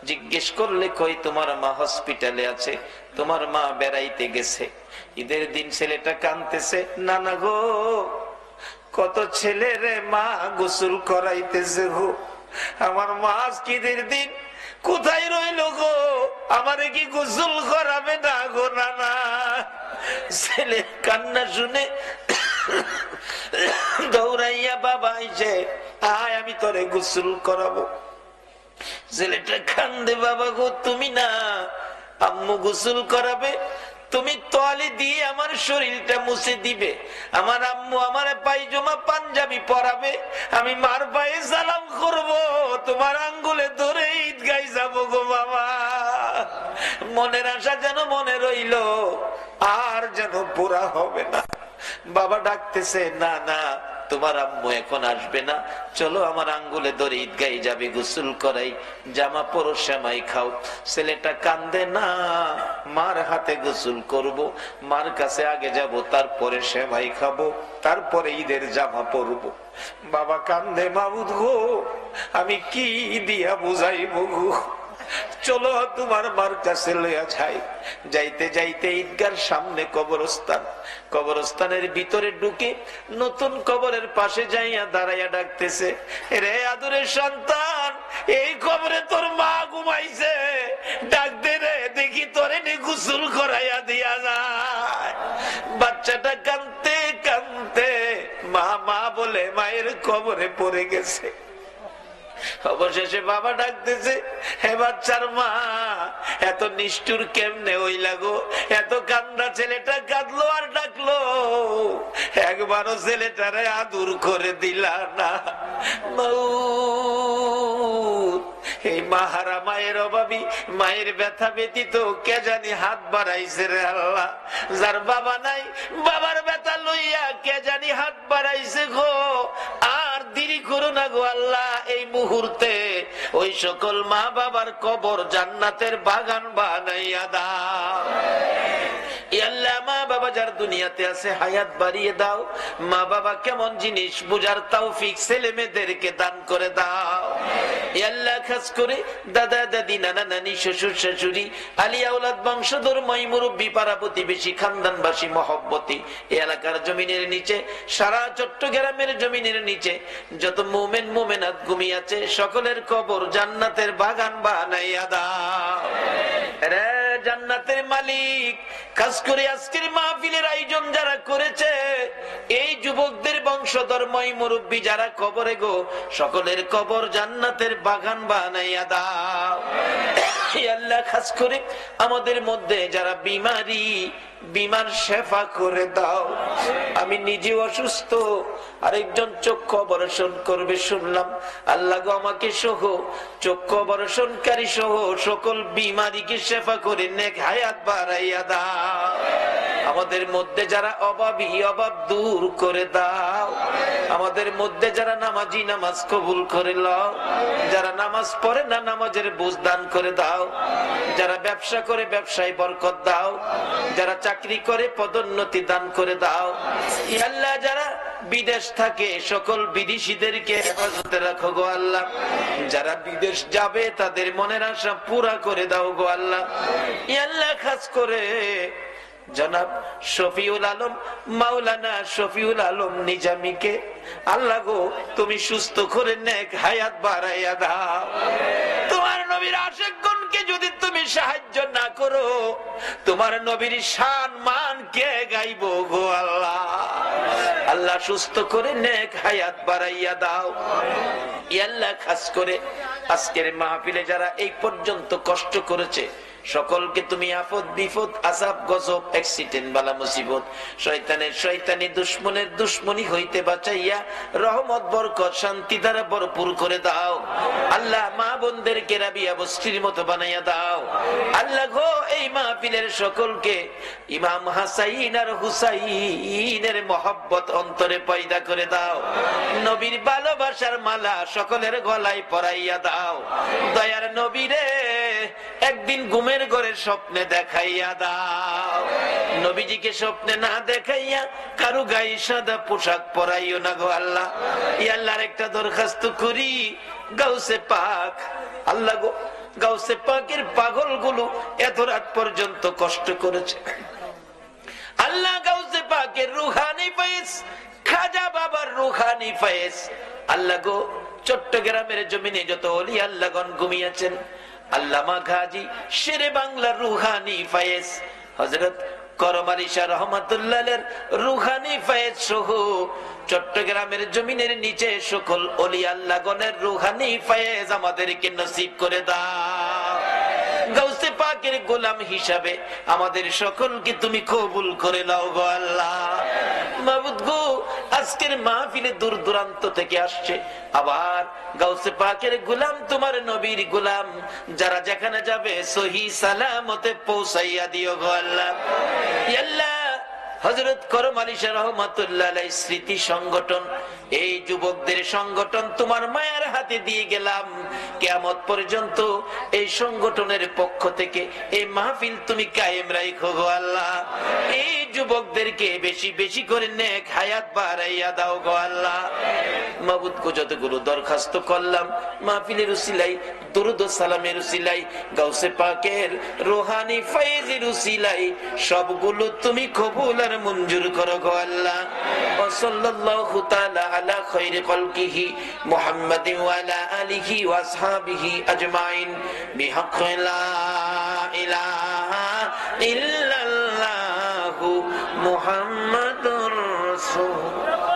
জিজ্ঞেস করলে কই তোমার মা হসপিটালে আছে, তোমার মা বেড়াইতে গেছে। ঈদের দিন ছেলেটা কাঁদতেছে, নানা গো কত ছেলে রে মা গোসল করাইতেছে গো, আমার মা ঈদের দিন কোথায় রইল গো? আমারে কি গোসল করাবে না গো? না, ছেলে কান্না শুনে দৌড়াইয়া বাবা আইছে, আয় আমি তোরে গোসল করাবো। ছেলেটা কান্দে, বাবা গো তুমি না, আম্মু গোসল করাবে, তুমি তোয়ালে দিয়ে আমার শরীরটা মুছে দিবে, আমার আম্মু আমার পায়জামা পাঞ্জাবি পরাবে, আমি মার পায়ে সালাম করব, তোমার আঙ্গুলে ধরে ঈদগায় যাবো গো বাবা। মনের আশা যেন মনে রইল, আর যেন পুরা হবে না। বাবা ডাকতেছে, না না তোমার আম্মু এখন আসবে না, চলো আমার আঙ্গুলে ধরে ঈদগায় যাবে, গোসল করাই, জামা পরো, সেমাই খাও। ছেলেটা কান্দে, না মার হাতে গোসল করব, মার কাছে আগে যাব, তারপরে সেমাই খাবো, তারপরে ঈদের জামা পরবো। বাবা কান্দে, মাবুদ গো আমি কি দিয়া বুঝাইব গো, চলো তোমার মার কাছে লইয়া যাই। যাইতে যাইতে ঈদগার সামনে কবরস্থান, কবরস্থানের ভিতরে ঢুকে নতুন কবরের পাশে যাইয়া দাঁড়াইয়া ডাকতেছে, রে আদরের সন্তান, এই কবরে তোর মা ঘুমাইছে, ডাক দে রে, দেখি তোরে নি গোসল করাইয়া দিয়া যায়। বাচ্চাটা কাঁদতে কাঁদতে মা মা বলে মায়ের কবরে পড়ে গেছে। অবশেষে বাবা ডাকতেছে, হে বাচ্চার মা, এত নিষ্ঠুর কেমনে হইলা গো? এত কান্দা ছেলেটা কাঁদলো আর ডাকলো, একবারও ছেলেটারে আদর করে দিলা না। এই মাহারা মায়ের অভাবী, মায়ের ব্যথা ব্যতীত কে জানি হাত বাড়াইছে রে আল্লাহ। যার বাবা নাই, বাবার ব্যথা লইয়া কে জানি হাত বাড়াইছে গো। আর দেরি করো না গো আল্লাহ, এই মুহূর্তে ওই সকল মা বাবার কবর জান্নাতের বাগান বানাইয়া দাও। আল্লাহ মা বাবা যার দুনিয়াতে আছে হায়াত বাড়িয়ে দাও। মা বাবা কেমন জিনিস বুঝার তৌফিক ছেলে মেয়েদেরকে দান করে দাও। আল্লাহ খাস করে দাদা দাদি, নানা নানি, শ্বশুর শাশুড়ি, আলিয়া আওলাদ, বংশধর, মাই মুরব্বী, পাড়া প্রতিবেশী, খানদানবাসী, মহব্বতী, এই এলাকার জমিনের নিচে, সারা চট্টগ্রামের জমিনের নিচে যত মুমিন মুমিনাত ঘুমিয়ে আছে, সকলের কবর জান্নাতের বাগান বানাইয়া দাও। রে জান্নাতের মালিক, খাস করে আজকের মাহফিলের আয়োজন যারা করেছে, এই যুবকদের বংশধর, মাই মুরব্বী যারা কবরে গো, সকলের কবর জান্নাতের বাগান বানাইয়া দাও। আল্লাহ খাস করে আমাদের মধ্যে যারা বিমারি, বিমার শেফা করে দাও। আমি নিজে অসুস্থ, আরেকজন চক্ষু অপারেশন করবে শুনলাম, আল্লাহ গো আমাকে সহ চক্ষু অপারেশনকারী সহ সকল বিমারিকে শেফা করে নেক হায়াত বাড়াইয়া দাও। আমাদের মধ্যে যারা অভাবী, অভাব দূর করে দাও। আমাদের মধ্যে যারা নামাজি, নামাজ কবুল করে লও। যারা নামাজ পড়ে না, নামাজের বুঝ দান করে দাও। যারা ব্যবসা করে ব্যবসায় বরকত দাও। যারা চাকরি করে পদোন্নতি দান করে দাও। আল্লাহ যারা বিদেশ থাকে সকল বিদেশিদেরকে হেফাজতে রাখো গো আল্লাহ। যারা বিদেশ যাবে তাদের মনের আশা পুরা করে দাও গো আল্লাহ। আল্লাহ খাস করে জনাব শফিউল আলম, মাওলানা শফিউল আলম নিজামীকে আল্লাহ গো তুমি সুস্থ করে নেক হায়াত বাড়াইয়া দাও। তোমার নবীর আশিকগণকে যদি তুমি সাহায্য না করো, তোমার নবীর শান মান কে গাইব গো আল্লাহ। আল্লাহ সুস্থ করে নেক হায়াত বাড়াইয়া দাও। আল্লাহ খাস করে আজকের মাহফিলে যারা এই পর্যন্ত কষ্ট করেছে, সকলকে তুমি আফত বিপদ আযাব গজব অ্যাক্সিডেন্ট বালা মুসিবত শয়তানের শয়তানি দুশমনের দুশমনি হইতে বাঁচাইয়া রহমত বরকত শান্তি দ্বারা ভরপুর করে দাও। আল্লাহ মা বোনদেরকে রাবিয়া বস্তির মতো বানাইয়া দাও। আল্লাহ গো এই মাহফিলের সকলকে ইমাম হাসাইন আর হুসাইনের মহব্বত অন্তরে পয়দা করে দাও। নবীর ভালোবাসার মালা সকলের গলায় পরাইয়া দাও। দয়ার নবীরে একদিন ঘুমের ঘরে স্বপ্নে দেখাইয়া দাও। নবীজিকে স্বপ্নে না দেখাইয়া কারো গায়ে সাদা পোশাক পরাইও না গো আল্লাহ। আল্লাহর একটা দরখাস্ত করি, গাউসে পাক আল্লাহ গো, গাউসে পাকের পাগল গুলো এত রাত পর্যন্ত কষ্ট করেছে আল্লাহ। গাউসে পাকের রুহানি ফয়েজ, খাজা বাবার রুহানি ফয়েজ আল্লাহ গো, চট্টগ্রামের জমিনে যত ওলি আল্লাহগণ ঘুমিয়েছেন আল্লামা গাজী শেরে বাংলার রুহানি ফায়েজ হযরত করম আলী শাহ রহমাতুল্লাহের রুহানি ফায়েজ সহ চট্টগ্রামের জমিনের নিচে সকল ওলি আল্লাহগণের রুহানি ফায়েজ আমাদেরকে নসিব করে দাও। গাউসে পাকের গোলাম হিসাবে আমাদের সকলকে তুমি কবুল করে নাও গো আল্লাহ। মাবুদ গো, আজকের মাহফিলে দূর দূরান্ত থেকে আসছে আবার গাউসে পাকের গোলাম, তোমার নবীর গোলাম, যারা যেখানে যাবে সহি সালামতে পৌঁছাইয়া দিও গো আল্লাহ। ইয়া আল্লাহ, হযরত করম আলী শাহ রহমাতুল্লাহ আলাইহির স্মৃতি সংগঠন, এই যুবকদের সংগঠন তোমার মায়ের হাতে দিয়ে গেলাম। কিয়ামত পর্যন্ত এই সংগঠনের পক্ষ থেকে এই মাহফিল তুমি কায়েম রাখো গো আল্লাহ। এই যুবকদেরকে বেশি বেশি করে নেক হায়াত বাড়াইয়া দাও গো আল্লাহ। মাবুদ গো, যতগুলো দরখাস্ত করলাম মাহফিলের উসিলাই, দুরূদ ও সালামের উসিলাই, গাউসে পাকের রুহানি ফায়েজের উসিলাই সবগুলো তুমি কবুল আর মঞ্জুর করো গো আল্লাহ। ওয়া সাল্লাল্লাহু তাআলা আলা খায়রি খালকিহি মুহাম্মাদিন ওয়া আলা আলিহি ওয়া আসহাবিহি আজমাইন বিহাক্কি লা ইলাহা ইল্লাল্লাহু মুহাম্মাদুর রাসূল।